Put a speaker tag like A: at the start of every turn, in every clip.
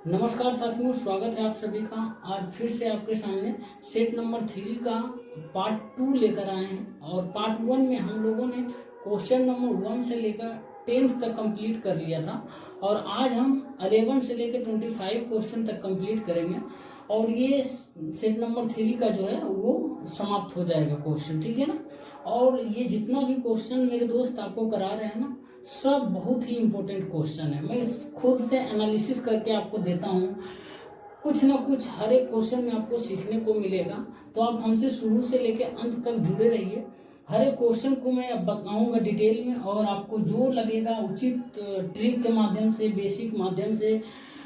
A: नमस्कार साथियों, स्वागत है आप सभी का। आज फिर से आपके सामने सेट नंबर 3 का पार्ट 2 लेकर आए हैं। और पार्ट 1 में हम लोगों ने क्वेश्चन नंबर 1 से लेकर 10th तक कंप्लीट कर लिया था। और आज हम 11 से लेकर 25 क्वेश्चन तक कंप्लीट करेंगे। और ये सेट नंबर 3 का जो है वो समाप्त हो जाएगा क्वेश्चन, ठीक है ना। और ये जितना भी क्वेश्चन मेरे दोस्त आपको करा रहे हैं ना, सब बहुत ही इम्पोर्टेंट क्वेश्चन है। मैं खुद से एनालिसिस करके आपको देता हूँ। कुछ ना कुछ हर एक क्वेश्चन में आपको सीखने को मिलेगा। तो आप हमसे शुरू से लेकर अंत तक जुड़े रहिए। हर एक क्वेश्चन को मैं बताऊंगा डिटेल में, और आपको जो लगेगा उचित ट्रिक के माध्यम से, बेसिक माध्यम से,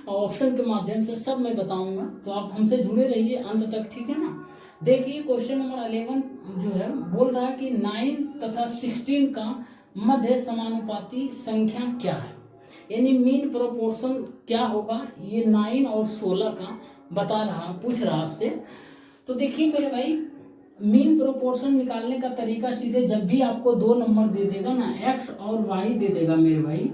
A: ऑप्शन के माध्यम से सब मैं बताऊंगा। तो आप हमसे जुड़े रहिए अंत तक, ठीक है ना। देखिए क्वेश्चन नंबर 11 जो है बोल रहा है कि 9 तथा 16 का मध्य समानुपाती संख्या क्या है, यानी मीन प्रोपोर्शन क्या होगा। ये 9 और 16 का बता रहा, पूछ रहा आपसे। तो देखिए मेरे भाई, मीन प्रोपोर्शन निकालने का तरीका सीधे, जब भी आपको दो नंबर दे देगा ना, एक्स और वाई दे देगा मेरे भाई,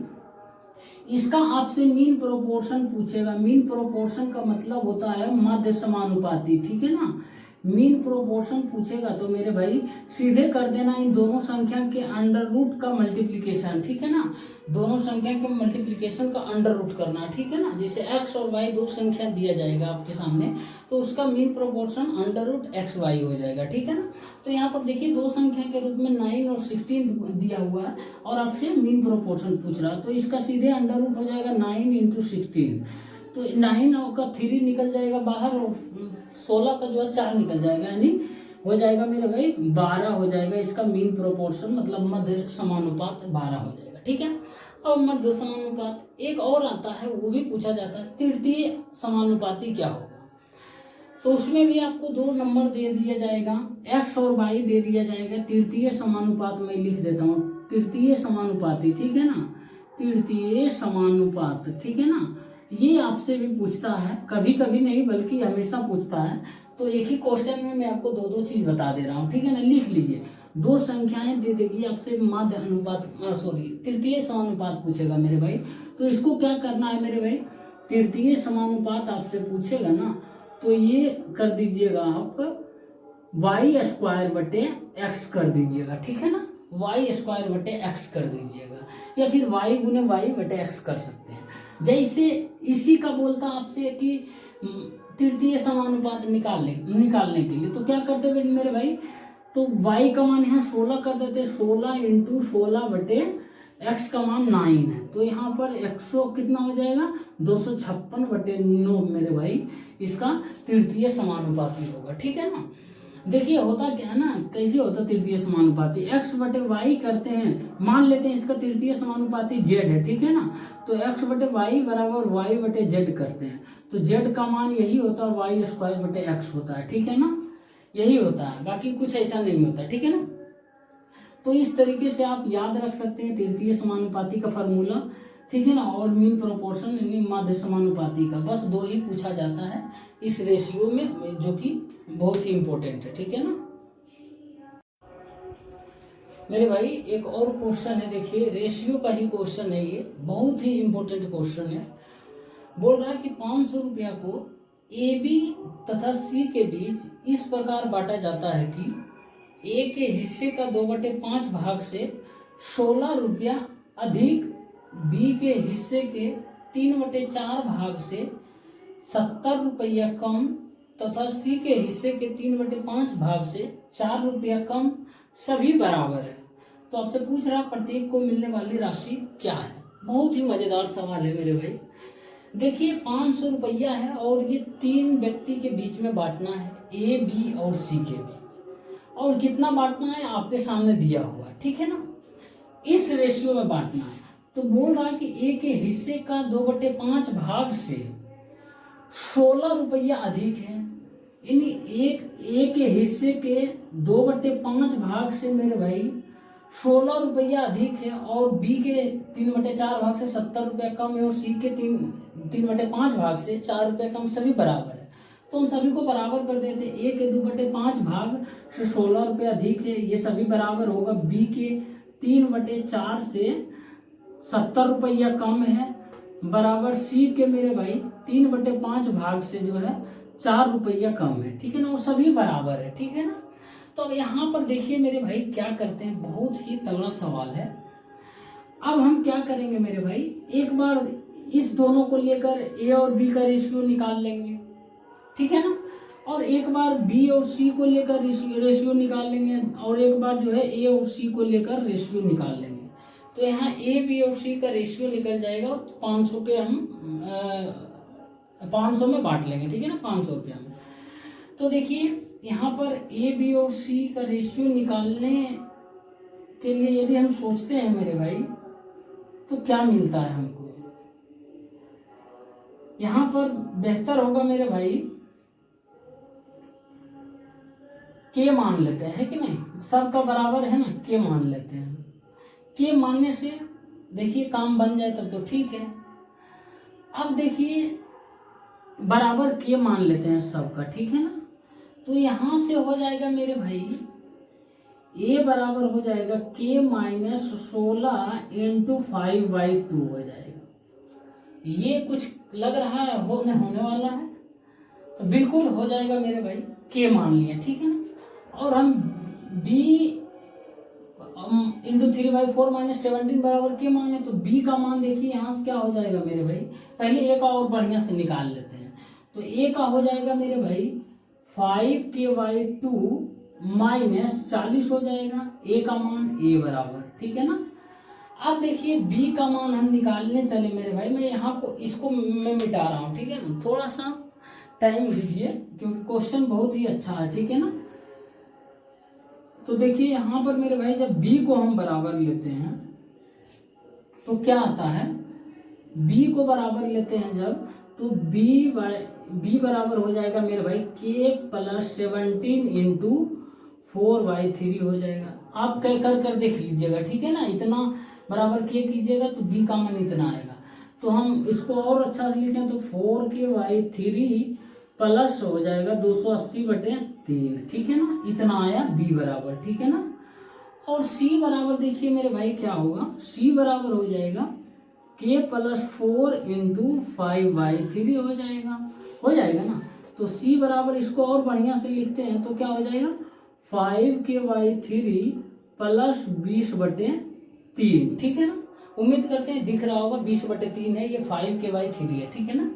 A: इसका आपसे मीन प्रोपोर्शन पूछेगा। मीन प्रोपोर्शन का मतलब होता है मध्य समानुपाती, ठीक है ना। मीन प्रोपोर्शन पूछेगा तो मेरे भाई सीधे कर देना इन दोनों संख्या के अंडर रूट का मल्टीप्लीकेशन, ठीक है ना। दोनों संख्या के मल्टीप्लीकेशन का अंडर रूट करना, ठीक है ना। जैसे एक्स और वाई दो संख्या दिया जाएगा आपके सामने, तो उसका mean proportion under root X Y हो जाएगा, ठीक है ना। तो यहाँ पर देखिए दो संख्या के रूप में 9 और 16 दिया हुआ है, और आपसे मीन प्रोपोर्शन पूछ रहा है। तो इसका सीधे अंडर रूट हो जाएगा 9 इंटू 16। तो 9 का 3 निकल जाएगा बाहर, और 16 का जो है 4 निकल जाएगा, यानी हो जाएगा मेरे भाई 12 हो जाएगा। इसका मीन प्रोपोर्शन मतलब मध्य समानुपात 12 हो जाएगा, ठीक है। अब मध्य समानुपात एक और आता है, वो भी पूछा जाता है, तृतीय समानुपाती क्या होगा। तो उसमें भी आपको दो नंबर दे दिया जाएगा, एक्स और वाई दे दिया जाएगा। तृतीय समानुपात मैं लिख देता हूँ, तृतीय समानुपाती, ठीक है ना। तृतीय समानुपात, ठीक है ना। ये आपसे भी पूछता है, कभी कभी नहीं बल्कि हमेशा पूछता है। तो एक ही क्वेश्चन में मैं आपको दो दो चीज बता दे रहा हूँ, ठीक है ना। लिख लीजिए, दो संख्याएं दे देगी आपसे, माध्य अनुपात, सॉरी तृतीय समानुपात पूछेगा मेरे भाई। तो इसको क्या करना है मेरे भाई, तृतीय समानुपात आपसे पूछेगा ना, तो ये कर दीजिएगा आप वाई स्क्वायर बटे एक्स कर दीजिएगा, ठीक है ना। वाई स्क्वायर बटे एक्स कर दीजिएगा, या फिर वाई गुने वाई बटे एक्स कर सकते हैं। जैसे इसी का बोलता आपसे कि तृतीय समानुपात निकालने के लिए तो क्या करते हैं मेरे भाई, तो y का मान यहाँ 16 कर देते, 16 इंटू 16 बटे x का मान 9 है। तो यहाँ पर 100 कितना हो जाएगा, 256 बटे 9 मेरे भाई इसका तृतीय समानुपाती होगा, ठीक है ना। देखिए होता क्या है ना, कैसे होता तृतीय समानुपाती, x बटे वाई करते हैं, मान लेते हैं इसका तृतीय समानुपाती z है, ठीक है ना। तो x बटे वाई बराबर y बटे z करते हैं, तो z का मान यही होता है, वाई स्क्वायर बटे एक्स होता है, ठीक है ना। यही होता है, बाकी कुछ ऐसा नहीं होता, ठीक है ना। तो इस तरीके से आप याद रख सकते हैं तृतीय समानुपाती का फॉर्मूला, ठीक है ना। और मीन प्रोपोर्शन यानी माध्य समानुपाती का, बस दो ही पूछा जाता है इस रेशियो में, जो कि बहुत ही इंपॉर्टेंट है, ठीक है ना मेरे भाई। एक और क्वेश्चन है, देखिए रेशियो का ही क्वेश्चन है, ये बहुत ही इंपॉर्टेंट क्वेश्चन है। बोल रहा है कि 500 रुपया को ए बी तथा सी के बीच इस प्रकार बांटा जाता है कि ए के हिस्से का 2/5 भाग से 16 रुपया अधिक बी के हिस्से के 3/4 भाग से 70 रुपया कम तथा सी के हिस्से के 3/5 भाग से 4 रुपया कम, सभी बराबर है। तो आपसे पूछ रहा प्रत्येक को मिलने वाली राशि क्या है। बहुत ही मजेदार सवाल है मेरे भाई। देखिए 500 रुपया है, और ये 3 व्यक्ति के बीच में बांटना है, ए बी और सी के बीच। और कितना बांटना है आपके सामने दिया हुआ है, ठीक है ना। इस रेशियो में बांटना है। तो बोल रहा है कि ए के हिस्से का 2/5 भाग से 16 रुपया अधिक है, यानी एक ए के हिस्से के 2/5 भाग से मेरे भाई 16 रुपया अधिक है, और बी के 3/4 भाग से 70 रुपया कम है, और सी के 3/5 भाग से 4 रुपया कम, सभी बराबर है। तो हम सभी को बराबर कर देते, ए के 2/5 भाग से 16 रुपया अधिक है, ये सभी बराबर होगा। बी के 3/4 से 70 रुपया कम है, बराबर सी के मेरे भाई 3/5 भाग से जो है 4 रुपया कम है, ठीक है ना, वो सभी बराबर है, ठीक है ना। तो अब यहाँ पर देखिए मेरे भाई क्या करते हैं, बहुत ही तगड़ा सवाल है। अब हम क्या करेंगे मेरे भाई, एक बार इस दोनों को लेकर ए और बी का रेशियो निकाल लेंगे, ठीक है ना, और एक बार बी और सी को लेकर रेशियो निकाल लेंगे, और एक बार जो है ए और सी को लेकर रेशियो निकाल लेंगे। तो यहाँ ए बी और सी का रेशियो निकल जाएगा, 500 के हम 500 में बांट लेंगे, ठीक है ना, 500 रुपया में। तो देखिए यहाँ पर ए बी और सी का रेशियो निकालने के लिए यदि हम सोचते हैं मेरे भाई, तो क्या मिलता है हमको, यहाँ पर बेहतर होगा मेरे भाई के मान लेते हैं, है कि नहीं, सबका बराबर है ना, के मान लेते हैं। के मानने से देखिए काम बन जाए तब तो ठीक है। अब देखिए बराबर के मान लेते हैं सबका, ठीक है ना, तो यहां से हो जाएगा मेरे भाई ए बराबर हो जाएगा के माइनस 16 इंटू 5/2 हो जाएगा। ये कुछ लग रहा है होने वाला है, तो बिल्कुल हो जाएगा मेरे भाई, के मान लिया, ठीक है ना। और हम b इंटू 3/4 माइनस 17 बराबर के मान लें, तो b का मान देखिए यहाँ से क्या हो जाएगा मेरे भाई, पहले a का और बढ़िया से निकाल लेते हैं। तो a का हो जाएगा मेरे भाई 5k/2 माइनस 40 हो जाएगा, a का मान a बराबर, ठीक है ना। अब देखिए b का मान हम निकालने चले मेरे भाई, मैं यहाँ को इसको मैं मिटा रहा हूँ, ठीक है ना, थोड़ा सा टाइम दीजिए क्योंकि क्वेश्चन बहुत ही अच्छा है, ठीक है ना। तो देखिए यहाँ पर मेरे भाई जब b को हम बराबर लेते हैं तो क्या आता है, b को बराबर लेते हैं जब, तो b बराबर हो जाएगा मेरे भाई k प्लस 17 इंटू 4/3 हो जाएगा। आप कह कर देख लीजिएगा, ठीक है ना, इतना बराबर k कीजिएगा तो b का मान इतना आएगा। तो हम इसको और अच्छा से लिखें तो 4k/3 प्लस हो जाएगा 280/3, ठीक है ना, इतना आया b बराबर, ठीक है ना। और c बराबर देखिए मेरे भाई क्या होगा, c बराबर हो जाएगा k प्लस 4 इंटू 5/3 हो जाएगा ना। तो c बराबर इसको और बढ़िया से लिखते हैं तो क्या हो जाएगा 5k/3 प्लस 20/3, ठीक है ना। उम्मीद करते हैं दिख रहा होगा 20/3 है, ये 5k/3 है, ठीक है ना।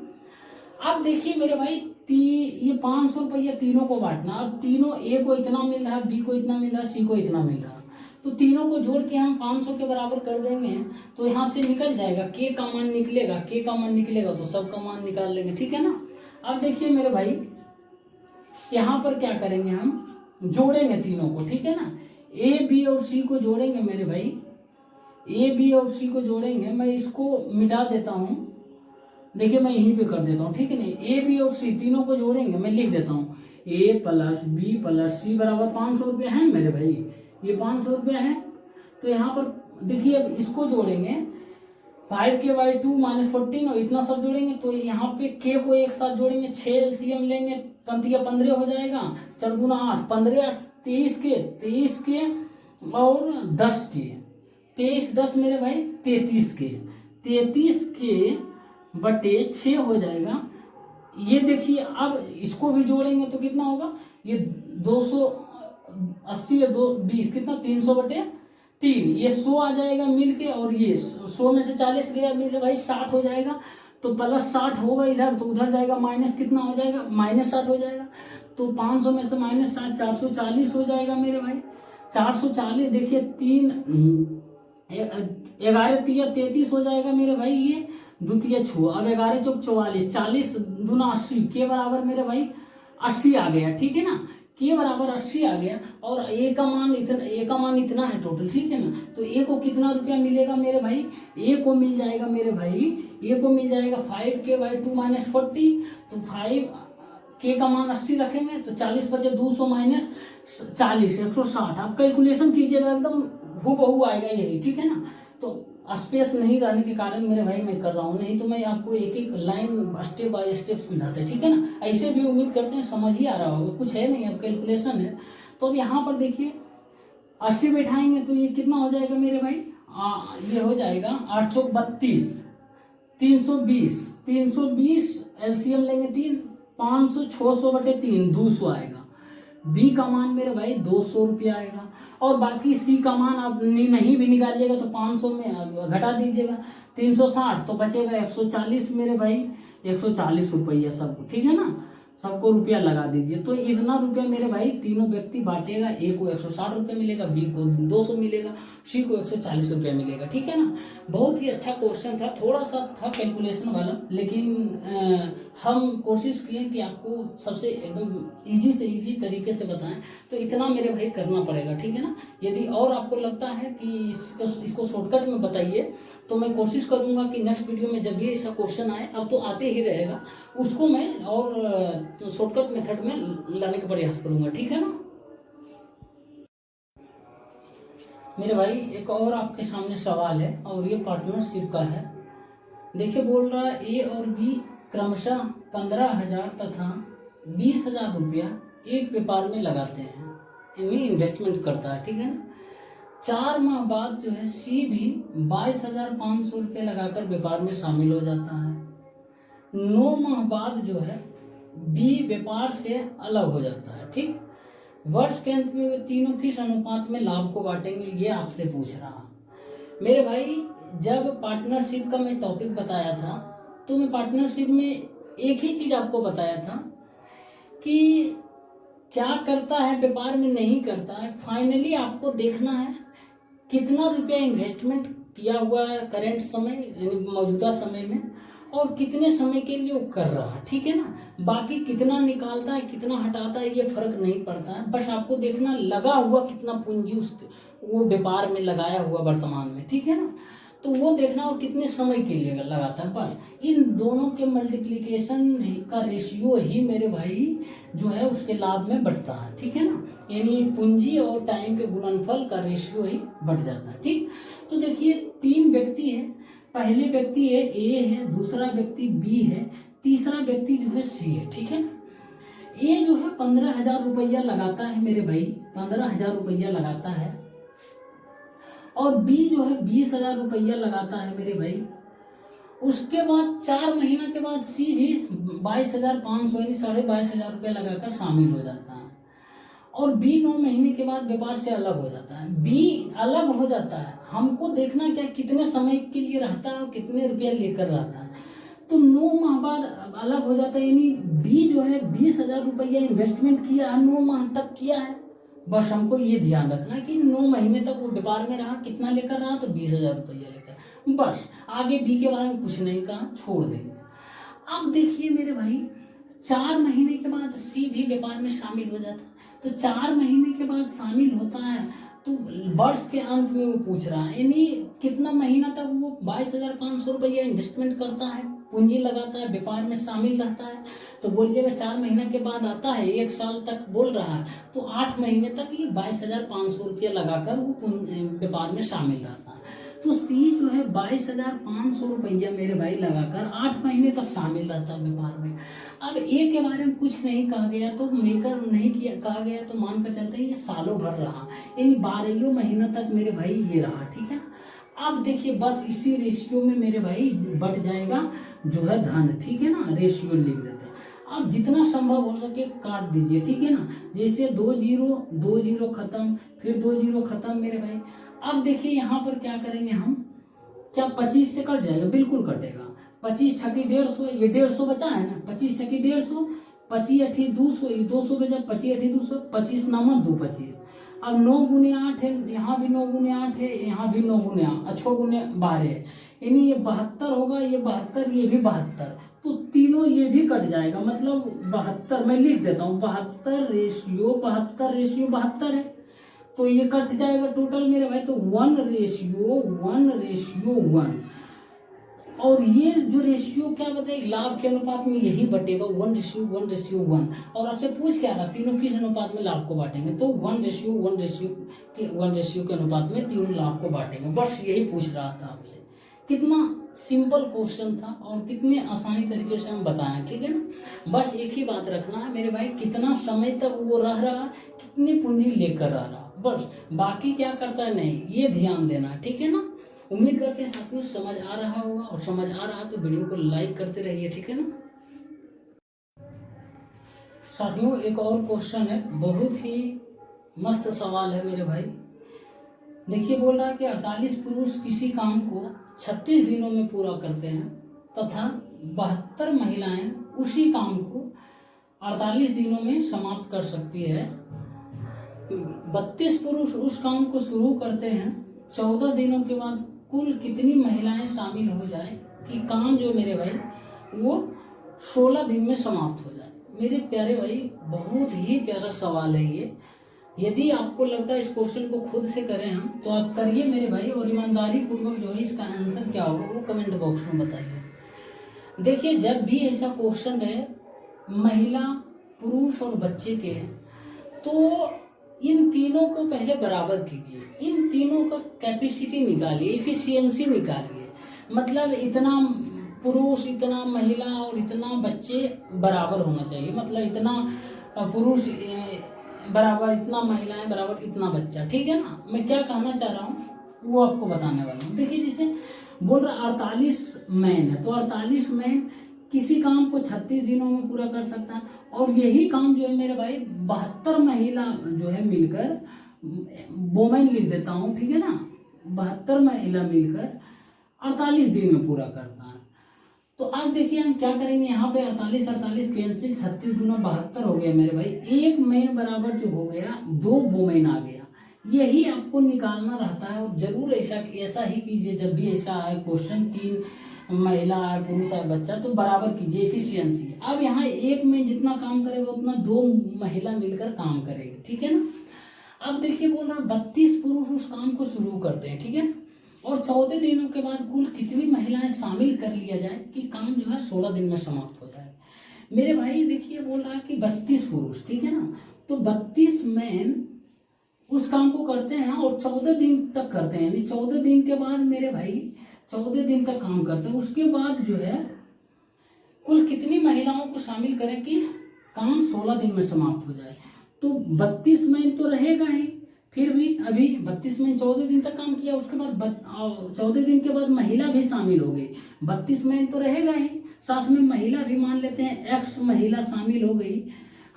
A: अब देखिए मेरे भाई ये 500 रुपया तीनों को बांटना। अब तीनों ए को इतना मिल रहा है, बी को इतना मिल रहा है, सी को इतना मिल रहा है, तो तीनों को जोड़ के हम 500 के बराबर कर देंगे तो यहाँ से निकल जाएगा, के का मान निकलेगा, के का मान निकलेगा तो सब का मान निकाल लेंगे, ठीक है ना। अब देखिए मेरे भाई यहाँ पर क्या करेंगे, हम जोड़ेंगे तीनों को, ठीक है ना। ए बी और सी को जोड़ेंगे मेरे भाई, ए बी और सी को जोड़ेंगे। मैं इसको मिटा देता हूँ, देखिए मैं यहीं पे कर देता हूँ, ठीक है ना। ए बी और सी तीनों को जोड़ेंगे, मैं लिख देता हूँ ए प्लस बी प्लस सी बराबर 500 रुपया है मेरे भाई, ये 500 रुपया है। तो यहाँ पर देखिए अब इसको जोड़ेंगे 5k/2 माइनस 14 और इतना सब जोड़ेंगे, तो यहाँ पे k को एक साथ जोड़ेंगे, 6 LCM लेंगे, 15 हो जाएगा, 4 दूना 8, 15 23 के और 10 के, 23 10 मेरे भाई 33 के बटे 6 हो जाएगा। ये देखिए अब इसको भी जोड़ेंगे तो कितना होगा, ये 280 और 20 कितना 300/3, ये 100 आ जाएगा मिलके, और ये 100 में से 40 गया मेरे भाई 60 हो जाएगा, तो प्लस 60 होगा इधर, तो उधर जाएगा माइनस कितना हो जाएगा, -60 हो जाएगा। तो 500 में से -60 440 हो जाएगा मेरे भाई, 440 देखिए 11 तिया 33 हो जाएगा मेरे भाई, ये द्वितीय छुओ। अब 11 चौक 44, 40 दूना 80, के बराबर मेरे भाई 80 आ गया, ठीक है ना, के बराबर 80 आ गया। और ए का मान इतना है टोटल, ठीक है ना। तो ए को कितना रुपया मिलेगा मेरे भाई, ए को मिल जाएगा मेरे भाई, ए को मिल जाएगा 5k/2 माइनस 40, तो 5 के का मान 80 रखेंगे तो 40 बचे 200 माइनस 40 160। आप कैलकुलेशन कीजिएगा एकदम हूबहू आएगा यही, ठीक है ना। तो स्पेस नहीं रहने के कारण मेरे भाई मैं कर रहा हूँ, नहीं तो मैं आपको एक एक लाइन स्टेप बाय स्टेप समझाते, ठीक है ना। ऐसे भी उम्मीद करते हैं समझ ही आ रहा होगा, कुछ है नहीं, अब कैलकुलेशन है। तो अब यहाँ पर देखिए 80 बैठाएंगे तो ये कितना हो जाएगा मेरे भाई, ये हो जाएगा 8 चौक 32, 320 एलसीएम लेंगे 3, 500 600/3 200 आएगा। बी का मान मेरे भाई 200 रुपया आएगा। और बाकी सी का मान आप नहीं भी निकालिएगा तो 500 में घटा दीजिएगा, 360 तो बचेगा 140 मेरे भाई, 140 रुपया सबको, ठीक है ना, सबको रुपया लगा दीजिए। तो इतना रुपया मेरे भाई तीनों व्यक्ति बांटेगा, ए को 160 रुपये मिलेगा, बी को 200 मिलेगा, सी को 140 रुपये मिलेगा, ठीक है ना। बहुत ही अच्छा क्वेश्चन था, थोड़ा सा था कैलकुलेशन वाला, लेकिन हम कोशिश किए कि आपको सबसे एकदम इजी से इजी तरीके से बताएं। तो इतना मेरे भाई करना पड़ेगा, ठीक है ना। यदि और आपको लगता है कि इसको शॉर्टकट में बताइए तो मैं कोशिश करूंगा कि नेक्स्ट वीडियो में जब भी ऐसा क्वेश्चन आए, अब तो आते ही रहेगा, उसको मैं और शॉर्टकट मेथड में लाने का प्रयास करूंगा, ठीक है ना। मेरे भाई एक और आपके सामने सवाल है और ये पार्टनरशिप का है। देखिए बोल रहा है ए और बी क्रमशः 15,000 तथा 20,000 रुपया एक व्यापार में लगाते हैं, इनमें इन्वेस्टमेंट करता है, ठीक है ना। 4 माह बाद जो है सी भी 22,500 रुपये लगाकर व्यापार में शामिल हो जाता है। 9 माह बाद जो है बी व्यापार से अलग हो जाता है, ठीक। वर्ष के अंत में वे तीनों किस अनुपात में लाभ को बांटेंगे, ये आपसे पूछ रहा मेरे भाई। जब पार्टनरशिप का मैं टॉपिक बताया था तो मैं पार्टनरशिप में एक ही चीज आपको बताया था कि क्या करता है व्यापार में, नहीं करता है। फाइनली आपको देखना है कितना रुपया इन्वेस्टमेंट किया हुआ है करेंट समय यानी मौजूदा समय में, और कितने समय के लिए वो कर रहा है, ठीक है ना। बाकी कितना निकालता है कितना हटाता है ये फर्क नहीं पड़ता है, बस आपको देखना लगा हुआ कितना पूंजी वो व्यापार में लगाया हुआ वर्तमान में, ठीक है ना। तो वो देखना और कितने समय के लिए लगाता है, बस इन दोनों के मल्टीप्लिकेशन का रेशियो ही मेरे भाई जो है उसके लाभ में बढ़ता है, ठीक है ना। यानी पूंजी और टाइम के गुणनफल का रेशियो ही बढ़ जाता है, ठीक। तो देखिए 3 व्यक्ति है, पहले व्यक्ति है ए है, दूसरा व्यक्ति बी है, तीसरा व्यक्ति जो है सी है, ठीक है ना। ए जो है 15,000 रुपया लगाता है मेरे भाई, 15,000 रुपया लगाता है, और बी जो है 20,000 रुपया लगाता है मेरे भाई। उसके बाद 4 महीना के बाद सी भी 22,500 यानी 22,500 रुपया लगाकर शामिल हो जाता है, और बी 9 महीने के बाद व्यापार से अलग हो जाता है। बी अलग हो जाता है, हमको देखना क्या कितने समय के लिए रहता है और कितने रुपया लेकर रहता है। तो 9 माह बाद अलग हो जाता है, यानी बी जो है 20,000 रुपया इन्वेस्टमेंट किया है, 9 माह तक किया है। बस हमको ये ध्यान रखना कि 9 महीने तक वो व्यापार में रहा, कितना लेकर रहा, तो 20,000 रुपया लेकर। बस आगे बी के बारे में कुछ नहीं कहा, छोड़ देंगे। अब देखिए मेरे भाई 4 महीने के बाद सी भी व्यापार में शामिल हो जाता है। तो 4 महीने के बाद शामिल होता है तो वर्ष के अंत में वो पूछ रहा है, यानी कितना महीना तक वो 22,500 रुपया इन्वेस्टमेंट करता है, पूंजी लगाता है, व्यापार में शामिल रहता है। तो बोलिएगा 4 महीने के बाद आता है, 1 साल तक बोल रहा है, तो 8 महीने तक ये 22,500 रुपया लगाकर वो व्यापार में शामिल रहता है। तो सी जो है 22,500 रुपया मेरे भाई लगाकर 8 महीने तक शामिल रहता है व्यापार में। अब ए के बारे में कुछ नहीं कहा गया, तो मेकर नहीं किया कहा गया, तो मानकर चलते हैं ये सालों भर रहा, यानी 12 महीना तक मेरे भाई ये रहा, ठीक है ना। अब देखिए बस इसी रेशियो में मेरे भाई बढ़ जाएगा जो है धन, ठीक है ना, रेशियो लिख देते हैं। अब जितना संभव हो सके काट दीजिए, ठीक है ना। जैसे 2 0 खत्म, फिर 2 0 खत्म मेरे भाई। अब देखिए यहाँ पर क्या करेंगे हम, क्या 25 से कट जाएगा, बिल्कुल कटेगा। 25 छकी 150, ये 150 बचा है ना, 25 छकी 150, 25 अठी 200, ये 200 बचा, 25 अठी 200, 25 नामा 2 25। अब 9 गुने 8 है, यहाँ भी 9 गुने 8 है, यहाँ भी 9 गुने 8, 6 गुने 12 है, यानी ये 72 होगा, ये 72, ये भी 72, तो तीनों ये भी कट जाएगा, मतलब 72। मैं लिख देता हूँ 72 रेशियो 72 है, तो ये कट जाएगा टोटल मेरे भाई। तो 1 रेशियो 1, और ये जो रेशियो क्या बताए लाभ के अनुपात में यही बटेगा, 1:1:1। और आपसे पूछ क्या रहा, तीनों किस अनुपात में लाभ को बांटेंगे, तो 1 रेशियो के अनुपात में तीनों लाभ को बांटेंगे। बस यही पूछ रहा था आपसे। कितना सिंपल क्वेश्चन था और कितने आसानी तरीके से हम बताएं, ठीक है ना। बस एक ही बात रखना है मेरे भाई, कितना समय तक वो रह रहा, कितनी पूंजी लेकर रह रहा, बस। बाकी क्या करता है नहीं, ये ध्यान देना, ठीक है ना। उम्मीद करते हैं साथियों समझ आ रहा होगा, और समझ आ रहा तो वीडियो को लाइक करते रहिए, ठीक है ना। साथियों एक और क्वेश्चन है, बहुत ही मस्त सवाल है मेरे भाई। देखिए बोल रहा है कि 48 पुरुष किसी काम को 36 दिनों में पूरा करते हैं तथा 72 महिलाएं उसी काम को 48 दिनों में समाप्त कर सकती है। 32 पुरुष उस काम को शुरू करते हैं, 14 दिनों के बाद कुल कितनी महिलाएं शामिल हो जाए कि काम जो मेरे भाई वो 16 दिन में समाप्त हो जाए। मेरे प्यारे भाई बहुत ही प्यारा सवाल है ये। यदि आपको लगता है इस क्वेश्चन को खुद से करें हम, तो आप करिए मेरे भाई, और ईमानदारी पूर्वक जो है इसका आंसर क्या होगा वो कमेंट बॉक्स में बताइए। देखिए जब भी ऐसा क्वेश्चन है महिला, पुरुष और बच्चे के, तो इन तीनों को पहले बराबर कीजिए, इन तीनों का कैपेसिटी निकालिए, एफिशिएंसी निकालिए। मतलब इतना पुरुष, इतना महिला और इतना बच्चे बराबर होना चाहिए। मतलब इतना पुरुष बराबर, इतना महिलाएं बराबर, इतना बच्चा, ठीक है ना। मैं क्या कहना चाह रहा हूँ वो आपको बताने वाला हूँ। देखिए जैसे बोल रहा 48 मैन है, तो 48 मैन किसी काम को 36 दिनों में पूरा कर सकता है, और यही काम जो है मेरे भाई 72 महिला जो है मिलकर, वोमेन लिख देता हूँ, ठीक है ना, 72 महिला मिलकर 48 दिन में पूरा करता है। तो अब देखिए हम क्या करेंगे, यहाँ पे 48 48 कैंसिल, 36 दूना 72 हो गया मेरे भाई। एक मैन बराबर जो हो गया 2 वोमेन आ गया। यही आपको निकालना रहता है, और जरूर ऐसा ही कीजिए जब भी ऐसा आए क्वेश्चन, 3 महिला है, पुरुष है, बच्चा, तो बराबर कीजिए एफिशिएंसी। अब यहाँ एक में जितना काम करेगा उतना 2 महिला मिलकर काम करेगी, ठीक है ना। अब देखिए बोल रहा 32 पुरुष उस काम को शुरू करते हैं, ठीक है ना, और 14 दिनों के बाद कुल कितनी महिलाएं शामिल कर लिया जाए कि काम जो है 16 दिन में समाप्त हो जाए। मेरे भाई देखिए बोल रहा है कि 32 पुरुष, ठीक है ना, तो 32 मैन उस काम को करते हैं और 14 दिन तक करते हैं, यानी 14 दिन के बाद मेरे भाई 14 दिन तक काम करते हैं। उसके बाद जो है कुल कितनी महिलाओं को शामिल करें कि काम 16 दिन में समाप्त हो जाए। तो 32 मैन तो रहेगा ही, फिर भी अभी 32 में 14 दिन तक काम किया, उसके बाद 14 दिन के बाद महिला भी शामिल हो गई। 32 में तो रहेगा ही, साथ में महिला भी मान लेते हैं, एक्स महिला शामिल हो गई,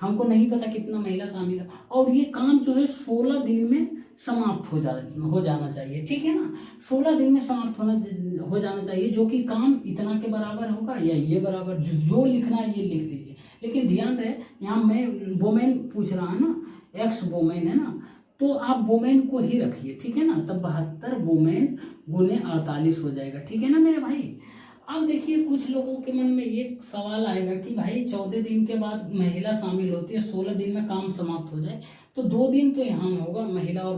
A: हमको नहीं पता कितना महिला शामिल है, और ये काम जो है 16 दिन में समाप्त हो जाना चाहिए, ठीक है ना। 16 दिन में समाप्त हो जाना चाहिए, जो कि काम इतना के बराबर होगा या ये बराबर, जो लिखना है ये लिख दीजिए। लेकिन ध्यान रहे यहाँ मैं वोमेन पूछ रहा है ना, एक्स वोमेन है ना, तो आप वोमेन को ही रखिए, ठीक है ना। तब 72 वोमेन गुने 48 हो जाएगा, ठीक है ना मेरे भाई। अब देखिए कुछ लोगों के मन में ये सवाल आएगा कि भाई 14 दिन के बाद महिला शामिल होती है, 16 दिन में काम समाप्त हो जाए, तो 2 दिन तो यहाँ होगा, महिला और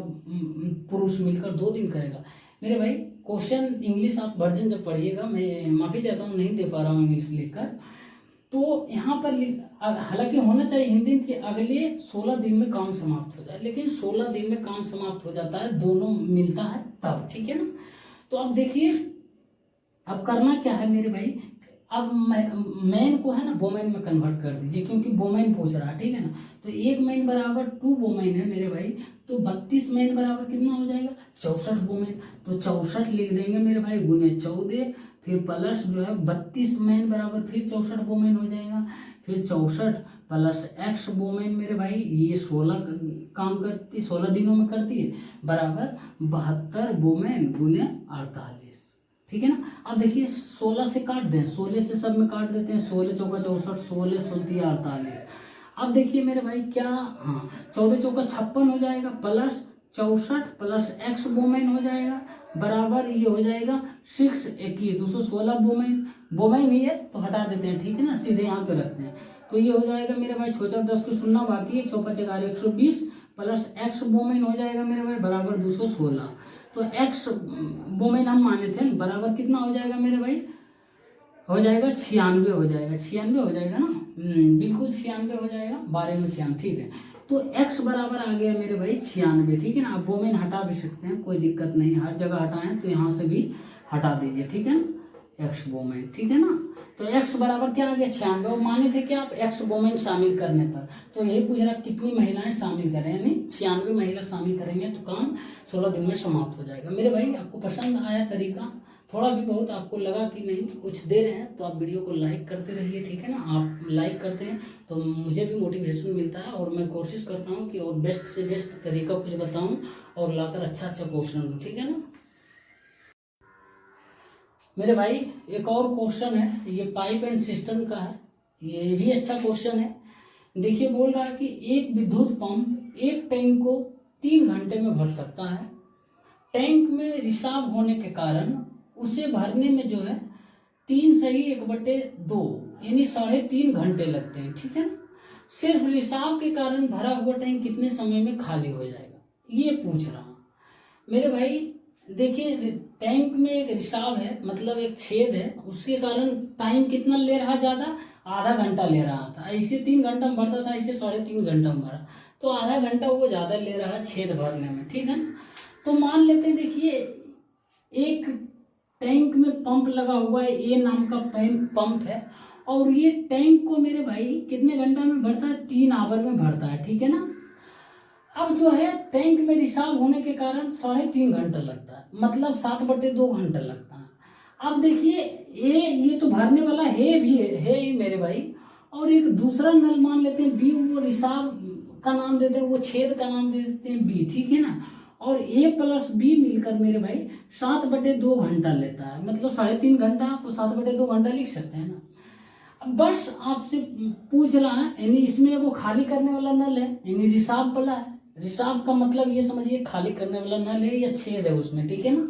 A: पुरुष मिलकर 2 दिन करेगा। मेरे भाई क्वेश्चन इंग्लिश आप वर्जन जब पढ़िएगा, मैं माफ़ी चाहता हूँ नहीं दे पा रहा हूँ इंग्लिश लिखकर, तो यहाँ पर हालांकि होना चाहिए हिंदी में कि अगले 16 दिन में काम समाप्त हो जाए, लेकिन 16 दिन में काम समाप्त हो जाता है, दोनों मिलता है तब, ठीक है ना। तो अब देखिए अब करना क्या है मेरे भाई, अब मैन को है ना वोमेन में कन्वर्ट कर दीजिए, क्योंकि वोमेन पूछ रहा है, ठीक है ना। तो एक मैन बराबर 2 वोमेन है मेरे भाई, तो 32 मैन बराबर कितना हो जाएगा 64 वोमेन, तो 64 लिख देंगे मेरे भाई गुने 14, फिर प्लस जो है 32 मैन बराबर फिर 64 वोमेन हो जाएगा, फिर 64 प्लस एक्स वोमेन मेरे भाई, ये 16 काम करती, 16 दिनों में करती है, बराबर 72 वोमेन गुने 48, ठीक है ना। अब देखिए 16 से काट दें, 16 से सब में काट देते हैं, 16 चौका 64, 16 16 48। अब देखिए मेरे भाई क्या, हाँ 14 चौका 56 हो जाएगा, प्लस 64 प्लस एक्स वोमेन हो जाएगा, बराबर ये हो जाएगा 6 21 216 वोमेन ही है तो हटा देते हैं, ठीक है ना, सीधे यहाँ पे रखते हैं। तो ये हो जाएगा मेरे भाई 6 10 को सुनना बाकी है, 4 5 120 प्लस एक्स वोमेन हो जाएगा मेरे भाई बराबर 216। तो एक्स वोमेन हम माने थे बराबर कितना हो जाएगा मेरे भाई, हो जाएगा 96 हो जाएगा, 96 हो जाएगा ना, बिल्कुल 96 हो जाएगा, 12 में 96, ठीक है। तो x बराबर आ गया मेरे भाई 96, ठीक है ना। आप वोमेन हटा भी सकते हैं, कोई दिक्कत नहीं, हर जगह हटाएं तो यहाँ से भी हटा दीजिए, ठीक है ना, एक्स वोमेन, ठीक है ना। तो x बराबर क्या आ गया 96, और माने थे कि आप x वोमेन शामिल करने पर, तो यही पूछ रहा कितनी महिलाएं शामिल करें, यानी 96 महिला शामिल करेंगे तो काम 16 दिन में समाप्त हो जाएगा। मेरे भाई आपको पसंद आया तरीका, थोड़ा भी बहुत आपको लगा कि नहीं कुछ दे रहे हैं, तो आप वीडियो को लाइक करते रहिए, ठीक है ना। आप लाइक करते हैं तो मुझे भी मोटिवेशन मिलता है, और मैं कोशिश करता हूँ कि और बेस्ट से बेस्ट तरीका कुछ बताऊँ और लाकर अच्छा क्वेश्चन दूँ, ठीक है ना। मेरे भाई एक और क्वेश्चन है, ये पाइप एंड सिस्टम का है, ये भी अच्छा क्वेश्चन है। देखिए बोल रहा है कि एक विद्युत पंप एक टैंक को 3 घंटे में भर सकता है। टैंक में रिसाव होने के कारण उसे भरने में जो है 3/1/2 यानी 3.5 घंटे लगते हैं, ठीक है ना। सिर्फ रिसाव के कारण भरा हुआ टैंक कितने समय में खाली हो जाएगा, ये पूछ रहा हूँ। मेरे भाई देखिए टैंक में एक रिसाव है, मतलब एक छेद है, उसके कारण टाइम कितना ले रहा, ज़्यादा आधा घंटा ले रहा था। ऐसे 3 घंटा में भरता था, ऐसे 3.5 घंटा में भरा, तो आधा घंटा वो ज़्यादा ले रहा है छेद भरने में, ठीक है ना। तो मान लेते हैं, देखिए एक टैंक में पंप लगा हुआ है, ए नाम का पंप है, और ये टैंक को मेरे भाई कितने घंटा में भरता है, 3 आवर में भरता है, ठीक है ना। अब जो है टैंक में रिसाव होने के कारण 3.5 घंटा लगता है, मतलब 7/2 घंटा लगता है। अब देखिए ये तो भरने वाला है भी है ही मेरे भाई, और एक दूसरा नल मान लेते हैं बी, वो रिसाव का नाम देते हैं, वो छेद का नाम दे देते हैं बी, ठीक है ना। और ए प्लस बी मिलकर मेरे भाई 7/2 घंटा लेता है, मतलब 3.5 घंटा को 7/2 घंटा लिख सकते हैं ना। अब बस आपसे पूछ रहा है, यानी इसमें वो खाली करने वाला नल है, यानी रिसाव वाला है। रिसाव का मतलब ये समझिए खाली करने वाला नल है या छेद है उसमें, ठीक है ना,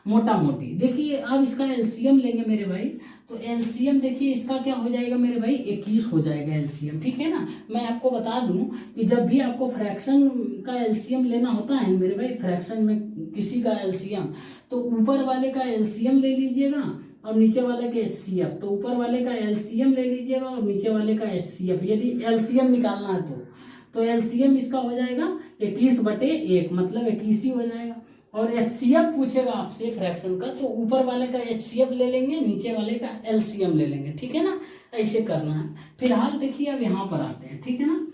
A: मोटा मोटी। देखिए अब इसका एलसीएम लेंगे मेरे भाई, तो एलसीएम देखिए इसका क्या हो जाएगा मेरे भाई, 21 हो जाएगा एलसीएम, ठीक है ना। मैं आपको बता दूं कि जब भी आपको फ्रैक्शन का एलसीएम लेना होता है मेरे भाई, फ्रैक्शन में किसी का एलसीएम, तो ऊपर वाले का एलसीएम ले लीजिएगा और नीचे वाले का एचसीएफ, तो ऊपर वाले का एलसीएम ले लीजिएगा और नीचे वाले का एचसीएफ, यदि एलसीएम निकालना है तो एलसीएम इसका हो जाएगा 21/1, मतलब 21 ही हो जाएगा। और एचसीएफ पूछेगा आपसे फ्रैक्शन का, तो ऊपर वाले का एचसीएफ ले लेंगे, नीचे वाले का एलसीएम ले लेंगे, ठीक है ना। ऐसे करना है। फिलहाल देखिए अब यहाँ पर आते हैं, ठीक है ना।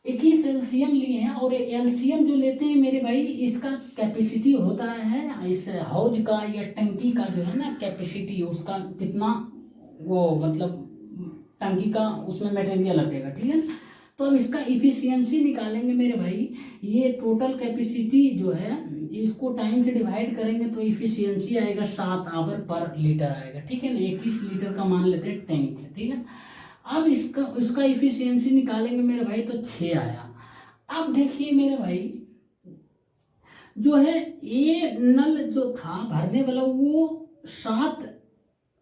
A: 21 एलसीएम लिए हैं, और एलसीएम जो लेते हैं मेरे भाई, इसका कैपेसिटी होता है इस हाउज का या टंकी का जो है ना कैपेसिटी, उसका कितना वो मतलब टंकी का उसमें मटेरियल लगेगा, ठीक है ना। तो अब इसका इफिशियंसी निकालेंगे मेरे भाई, ये टोटल कैपेसिटी जो है इसको टाइम से डिवाइड करेंगे तो इफिशियंसी आएगा 7 आवर पर लीटर आएगा, ठीक है ना। 21 लीटर का मान लेते हैं टैंक है, ठीक है। अब इसका इफिशियंसी निकालेंगे मेरे भाई, तो 6 आया। अब देखिए मेरे भाई जो है ये नल जो था भरने वाला वो 7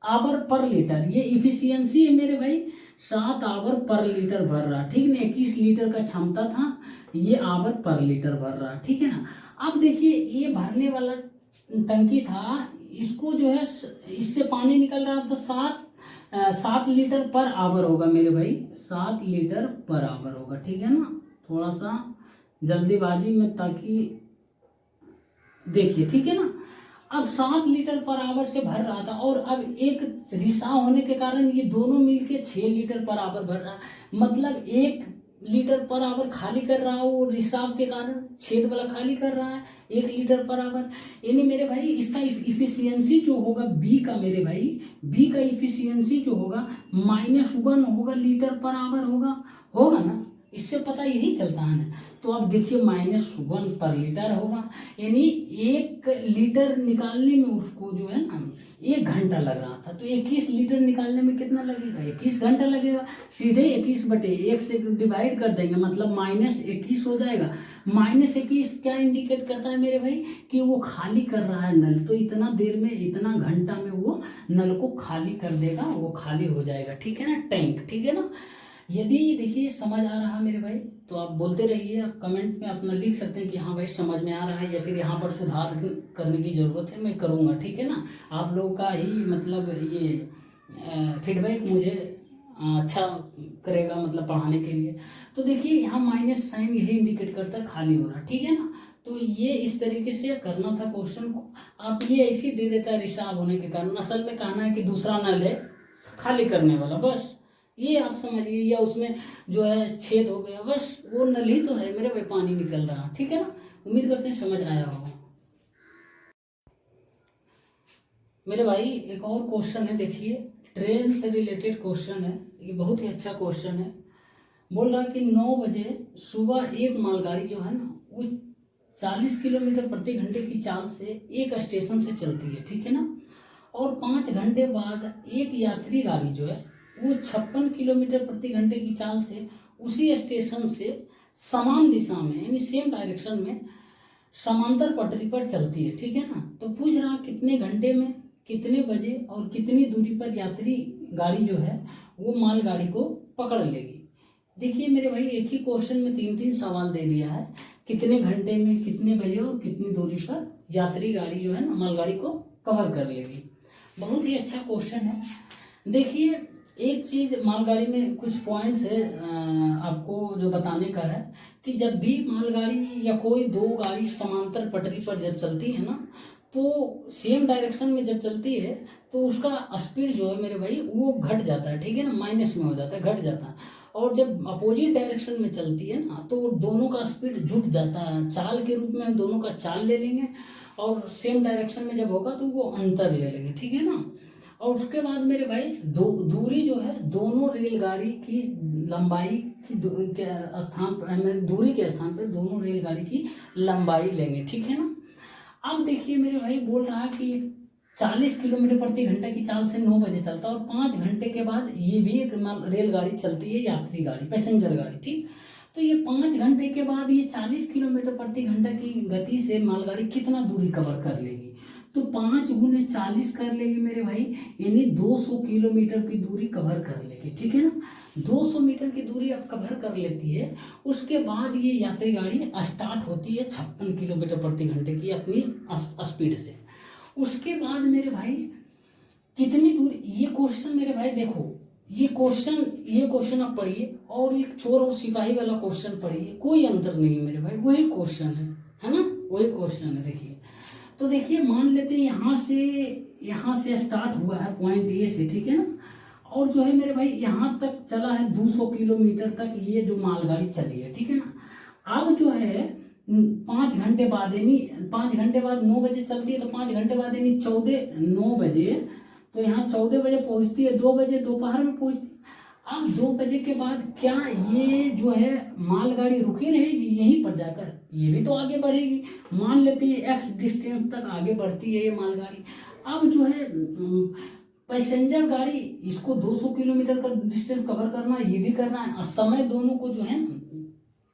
A: आवर पर लीटर, ये इफिशियंसी है मेरे भाई, 7 आवर पर लीटर भर रहा, ठीक ना। 21 लीटर का क्षमता था, ये आवर पर लीटर भर रहा, ठीक है ना। अब देखिए ये भरने वाला टंकी था, इसको जो है इससे पानी निकल रहा था 7 लीटर पर आवर होगा मेरे भाई, 7 लीटर पर आवर होगा, ठीक है ना। थोड़ा सा जल्दीबाजी में ताकि देखिए, ठीक है ना। अब 7 लीटर पर आवर से भर रहा था, और अब एक रिसाव होने के कारण ये दोनों मिलके 6 लीटर पर आवर भर रहा है, मतलब 1 लीटर पर आवर खाली कर रहा है वो रिसाव के कारण, छेद वाला खाली कर रहा है 1 लीटर पर आवर। यानी मेरे भाई इसका इफिशियंसी जो होगा बी का, मेरे भाई बी का इफिशियंसी जो होगा -1 होगा लीटर पर आवर होगा ना। इससे पता यही चलता है ना। तो अब देखिए -1 पर लीटर होगा, यानी 1 लीटर निकालने में उसको जो है ना 1 घंटा लग रहा था, तो 21 लीटर निकालने में कितना लगेगा, 21 घंटा लगेगा। सीधे 21/1 से डिवाइड कर देंगे, मतलब -21 हो जाएगा। -21 क्या इंडिकेट करता है मेरे भाई, कि वो खाली कर रहा है नल, तो इतना देर में इतना घंटा में वो नल को खाली कर देगा, वो खाली हो जाएगा, ठीक है ना टैंक, ठीक है ना। यदि देखिए समझ आ रहा है मेरे भाई तो आप बोलते रहिए, आप कमेंट में अपना लिख सकते हैं कि हाँ भाई समझ में आ रहा है, या फिर यहाँ पर सुधार करने की ज़रूरत है, मैं करूँगा, ठीक है ना। आप लोगों का ही मतलब ये फीडबैक मुझे अच्छा करेगा, मतलब पढ़ाने के लिए। तो देखिए यहाँ माइनस साइन यही इंडिकेट करता है खाली हो रहा, ठीक है ना। तो ये इस तरीके से करना था क्वेश्चन को। आप ये ऐसे दे देता है रिसाव होने के कारण, असल में कहना है कि दूसरा नल है खाली करने वाला, बस ये आप समझिए। या उसमें जो है छेद हो गया, बस वो नल ही तो है मेरे भाई, पानी निकल रहा, ठीक है ना। उम्मीद करते हैं समझ आया होगा मेरे भाई। एक और क्वेश्चन है, देखिए ट्रेन से रिलेटेड क्वेश्चन है, ये बहुत ही अच्छा क्वेश्चन है। बोल रहा है कि 9 बजे सुबह एक मालगाड़ी जो है ना वो 40 किलोमीटर प्रति घंटे की चाल से एक स्टेशन से चलती है, ठीक है ना। और 5 घंटे बाद एक यात्री गाड़ी जो है वो 56 किलोमीटर प्रति घंटे की चाल से उसी स्टेशन से समान दिशा में यानी सेम डायरेक्शन में समांतर पटरी पर चलती है, ठीक है ना। तो पूछ रहा कितने घंटे में, कितने बजे और कितनी दूरी पर यात्री गाड़ी जो है वो मालगाड़ी को पकड़ लेगी। देखिए मेरे भाई, एक ही क्वेश्चन में 3 सवाल दे दिया है, कितने घंटे में, कितने बजे और कितनी दूरी पर यात्री गाड़ी जो है ना मालगाड़ी को कवर कर लेगी। बहुत ही अच्छा क्वेश्चन है। देखिए एक चीज मालगाड़ी में कुछ पॉइंट्स है आपको जो बताने का है कि जब भी मालगाड़ी या कोई दो गाड़ी समांतर पटरी पर जब चलती है ना तो सेम डायरेक्शन में जब चलती है तो उसका स्पीड जो है मेरे भाई वो घट जाता है, ठीक है ना, माइनस में हो जाता है, घट जाता है। और जब अपोजिट डायरेक्शन में चलती है ना तो दोनों का स्पीड जुट जाता है, चाल के रूप में हम दोनों का चाल ले लेंगे और सेम डायरेक्शन में जब होगा तो वो अंतर ले लेंगे, ठीक है ना। और उसके बाद मेरे भाई दूरी जो है दोनों रेलगाड़ी की लंबाई की के स्थान पर, दूरी के स्थान पर दोनों रेलगाड़ी की लंबाई लेंगे, ठीक है ना। अब देखिए मेरे भाई, बोल रहा है कि 40 किलोमीटर प्रति घंटे की चाल से 9 बजे चलता है और 5 घंटे के बाद ये भी एक रेलगाड़ी चलती है, यात्री गाड़ी, पैसेंजर गाड़ी, ठीक। तो ये 5 घंटे के बाद ये 40 किलोमीटर प्रति घंटे की गति से मालगाड़ी कितना दूरी कवर कर लेगी। तो 5 × 40 कर लेगी मेरे भाई, यानी 200 किलोमीटर की दूरी कवर कर लेगी, ठीक है ना। 200 मीटर की दूरी अब कवर कर लेती है, उसके बाद ये यात्री गाड़ी स्टार्ट होती है 56 किलोमीटर प्रति घंटे की अपनी स्पीड से। उसके बाद मेरे भाई कितनी दूरी, ये क्वेश्चन मेरे भाई देखो, ये क्वेश्चन आप पढ़िए और एक चोर और सिपाही वाला क्वेश्चन पढ़िए, कोई अंतर नहीं है मेरे भाई, वही क्वेश्चन है ना, वही क्वेश्चन है। देखिए तो देखिए मान लेते हैं यहाँ से स्टार्ट हुआ है पॉइंट ए से, ठीक है ना, और जो है मेरे भाई यहाँ तक चला है 200 किलोमीटर तक ये जो मालगाड़ी चली है, ठीक है ना। अब जो है 5 घंटे बाद यानी 5 घंटे बाद 9 बजे चलती है तो 5 घंटे बाद यानी 9 बजे, तो यहाँ 14 बजे पहुँचती है, 2 बजे दोपहर में पहुँचती है। अब 2 बजे के बाद क्या ये जो है मालगाड़ी रुकी रहेगी यहीं पर जाकर, ये भी तो आगे बढ़ेगी। मान लेते हैं x डिस्टेंस तक आगे बढ़ती है ये मालगाड़ी। अब जो है पैसेंजर गाड़ी, इसको 200 किलोमीटर का डिस्टेंस कवर करना है, ये भी करना है, और समय दोनों को जो है ना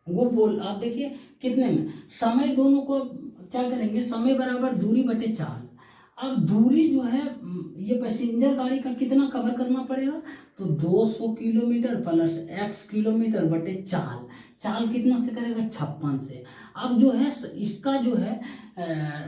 A: वो आप देखिए कितने में, समय दोनों को क्या करेंगे, समय बराबर दूरी बटे चाल। अब दूरी जो है ये पैसेंजर गाड़ी का कितना कवर करना पड़ेगा, तो 200 किलोमीटर प्लस x किलोमीटर बटे चाल, चाल कितना से करेगा 56 से। अब जो है इसका जो है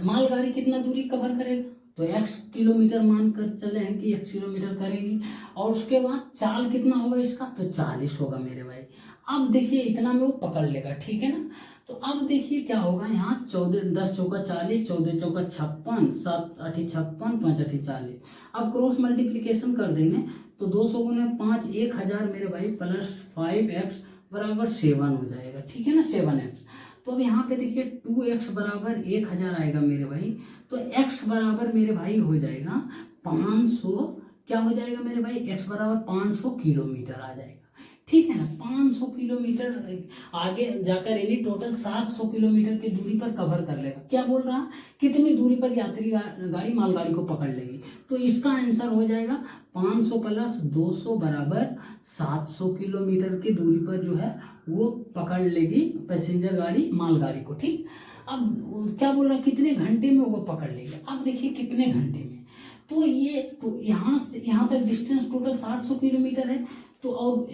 A: मालगाड़ी कितना दूरी कवर करेगा, तो x किलोमीटर मानकर चले हैं कि x किलोमीटर करेगी, और उसके बाद चाल कितना होगा इसका, तो 40 होगा मेरे भाई। अब देखिए इतना में वो पकड़ लेगा, ठीक है ना। तो अब देखिए क्या होगा, यहाँ 14 10 चौका 40, 14 चौका 56, 7 8 56, 5 8 40। अब क्रॉस मल्टीप्लीकेशन कर देंगे तो 200 × 5 1000 मेरे भाई प्लस 5x बराबर 7 हो जाएगा, ठीक है ना, 7x। तो अब यहाँ पे देखिए 2x बराबर 1000 आएगा मेरे भाई, तो x बराबर मेरे भाई हो जाएगा 500, क्या हो जाएगा मेरे भाई, x बराबर 500 किलोमीटर आ जाएगा, ठीक है ना। 500 किलोमीटर आगे जाकर यानी टोटल 700 किलोमीटर की दूरी पर कवर कर लेगा। क्या बोल रहा, कितनी दूरी पर यात्री गाड़ी मालगाड़ी को पकड़ लेगी, तो इसका आंसर हो जाएगा 500 प्लस 200 बराबर 700 किलोमीटर की दूरी पर जो है वो पकड़ लेगी पैसेंजर गाड़ी मालगाड़ी को, ठीक। अब क्या बोल रहा, कितने घंटे में वो पकड़ लेगी। अब देखिए कितने घंटे में, तो ये तो यहाँ से यहाँ तक डिस्टेंस टोटल 700 किलोमीटर है, तो और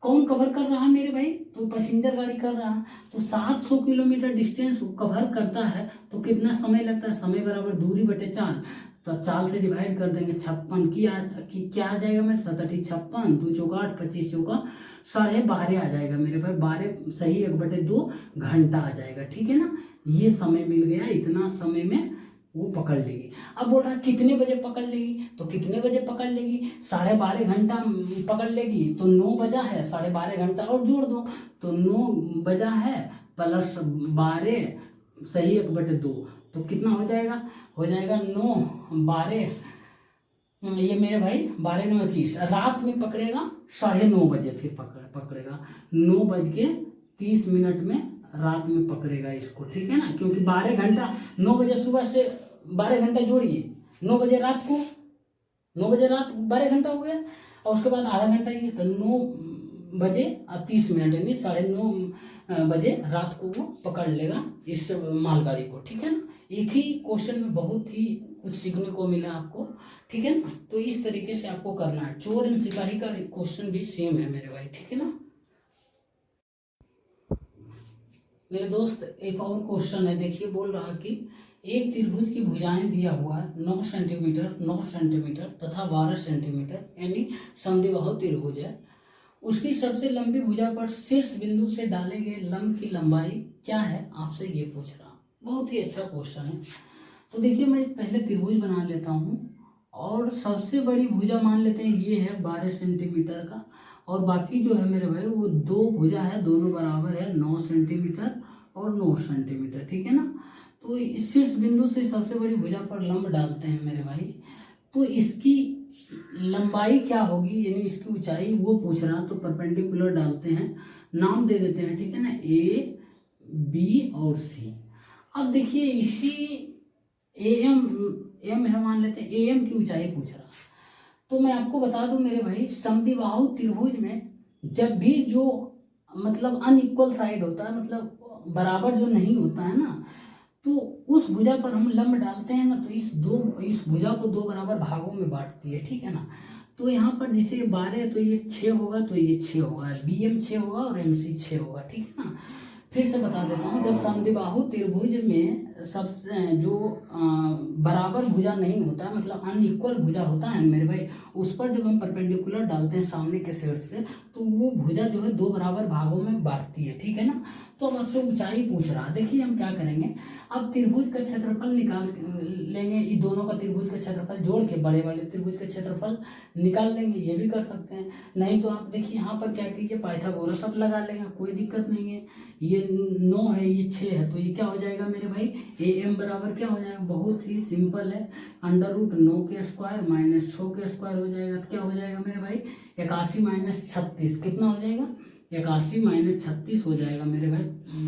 A: कौन कवर कर रहा है मेरे भाई, तो पैसेंजर गाड़ी कर रहा है। तो 700 किलोमीटर डिस्टेंस कवर करता है तो कितना समय लगता है, समय बराबर दूरी बटे चाल, तो चाल से डिवाइड कर देंगे 56 की क्या आ जाएगा मेरे 7 8 56, 2 चौका 8, 25 चौका 12.5 आ जाएगा मेरे भाई, 12 सही 1/2 घंटा आ जाएगा, ठीक है ना। ये समय मिल गया, इतना समय में वो पकड़ लेगी। अब बोल रहा है कितने बजे पकड़ लेगी, तो कितने बजे पकड़ लेगी, 12.5 घंटा पकड़ लेगी। तो 9 बजा है, 12.5 घंटा और जोड़ दो, तो 9 बजा है प्लस 12 सही 1/2, तो कितना हो जाएगा, हो जाएगा 9 12, ये मेरे भाई 12 9 21, रात में पकड़ेगा 9:30 बजे, फिर पकड़ेगा 9:30 में रात में पकड़ेगा इसको, ठीक है ना, क्योंकि 12 घंटा 9 बजे सुबह से 12 घंटा जोड़िए, 9 बजे रात को, 9 बजे रात 12 घंटा हो गया, और उसके बाद आधा घंटा ये, तो 9:30 यानी 9:30 बजे रात को वो पकड़ लेगा इस मालगाड़ी को, ठीक है ना। एक ही क्वेश्चन में बहुत ही कुछ सीखने को मिला आपको, ठीक है ना। तो इस तरीके से आपको करना है। चोर एंड सिपाही का क्वेश्चन भी सेम है मेरे भाई, ठीक है ना। मेरे दोस्त एक और क्वेश्चन है, देखिए बोल रहा कि एक त्रिभुज की भुजाएं दिया हुआ है 9 सेंटीमीटर 9 सेंटीमीटर तथा 12 सेंटीमीटर, यानी समद्विबाहु त्रिभुज है। उसकी सबसे लंबी भुजा पर शीर्ष बिंदु से डाले गए लंब की लंबाई क्या है, आपसे ये पूछ रहा। बहुत ही अच्छा क्वेश्चन है। तो देखिए मैं पहले त्रिभुज बना लेता हूँ, और सबसे बड़ी भुजा मान लेते हैं ये है 12 सेंटीमीटर का, और बाकी जो है मेरे भाई वो 2 भुजा है, दोनों बराबर है 9 सेंटीमीटर और 9 सेंटीमीटर, ठीक है ना। तो इस शीर्ष बिंदु से सबसे बड़ी भुजा पर लंब डालते हैं मेरे भाई, तो इसकी लंबाई क्या होगी, यानी इसकी ऊंचाई वो पूछ रहा। तो परपेंडिकुलर डालते हैं, नाम दे देते हैं, ठीक है ना, ए बी और सी। अब देखिए इसी एम है मान लेते हैं, एम की ऊंचाई पूछ रहा। तो मैं आपको बता दूं मेरे भाई, समद्विबाहु त्रिभुज में जब भी जो मतलब अनइक्वल साइड होता है, मतलब बराबर जो नहीं होता है ना, तो उस भुजा पर हम लंब डालते हैं ना, तो इस भुजा को 2 बराबर भागों में बांटती है, ठीक है ना। तो यहाँ पर जैसे 12 तो ये 6 होगा, तो ये 6 होगा, बी एम 6 होगा और एम सी 6 होगा, ठीक है ना। फिर से बता देता हूँ, जब समद्विबाहु त्रिभुज में सबसे जो बराबर भुजा नहीं होता है, मतलब अनइक्वल भुजा होता है मेरे भाई, उस पर जब हम परपेंडिकुलर डालते हैं सामने के साइड से, तो वो भुजा जो है 2 बराबर भागों में बांटती है, ठीक है ना। तो अब आपसे ऊंचाई पूछ रहा है। देखिए हम क्या करेंगे, अब त्रिभुज का क्षेत्रफल निकाल लेंगे, इन दोनों का त्रिभुज का क्षेत्रफल जोड़ के बड़े वाले त्रिभुज का क्षेत्रफल निकाल लेंगे, ये भी कर सकते हैं। नहीं तो आप देखिए यहाँ पर क्या कीजिए, पाइथागोरस अब लगा लेंगे, कोई दिक्कत नहीं है। ये 9 है, ये 6 है, तो ये क्या हो जाएगा मेरे भाई, ए एम बराबर क्या हो जाएगा, बहुत ही सिंपल है, √9 के स्क्वायर माइनस 6 के स्क्वायर हो जाएगा। तो क्या हो जाएगा मेरे भाई, 81 माइनस 36 कितना हो जाएगा, 81 माइनस 36 हो जाएगा मेरे भाई,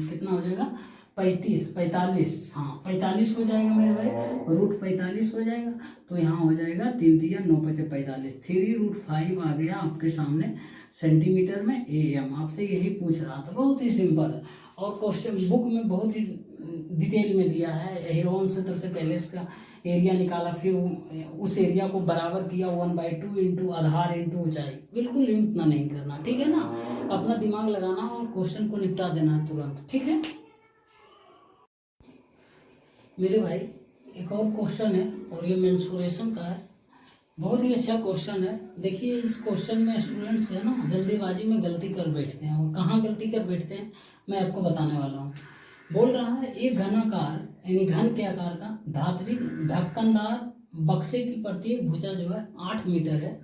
A: कितना हो जाएगा, 45, हाँ 45 हो जाएगा मेरे भाई, √45 हो जाएगा। तो यहाँ हो जाएगा 3 3 9 5 45, 3√5 आ गया आपके सामने सेंटीमीटर में ए एम। आपसे यही पूछ रहा था, बहुत ही सिंपल है, और क्वेश्चन बुक में बहुत ही डिटेल में दिया है। हीरोन सूत्र से पहले इसका एरिया निकाला, फिर उस एरिया को बराबर किया 1/2 इंटू आधार इंटू ऊंचाई। बिल्कुल इतना नहीं करना, ठीक है ना, अपना दिमाग लगाना और क्वेश्चन को निपटा देना है तुरंत, ठीक है मेरे भाई। एक और क्वेश्चन है, और ये मेंसुरेशन का है, बहुत ही अच्छा क्वेश्चन है। देखिए इस क्वेश्चन में स्टूडेंट्स है ना जल्दीबाजी में गलती कर बैठते हैं, और कहाँ गलती कर बैठते हैं मैं आपको बताने वाला हूँ। बोल रहा है एक घनाकार यानी घन के आकार का धात्विक ढक्कनदार बक्से की प्रत्येक भुजा जो है 8 मीटर है,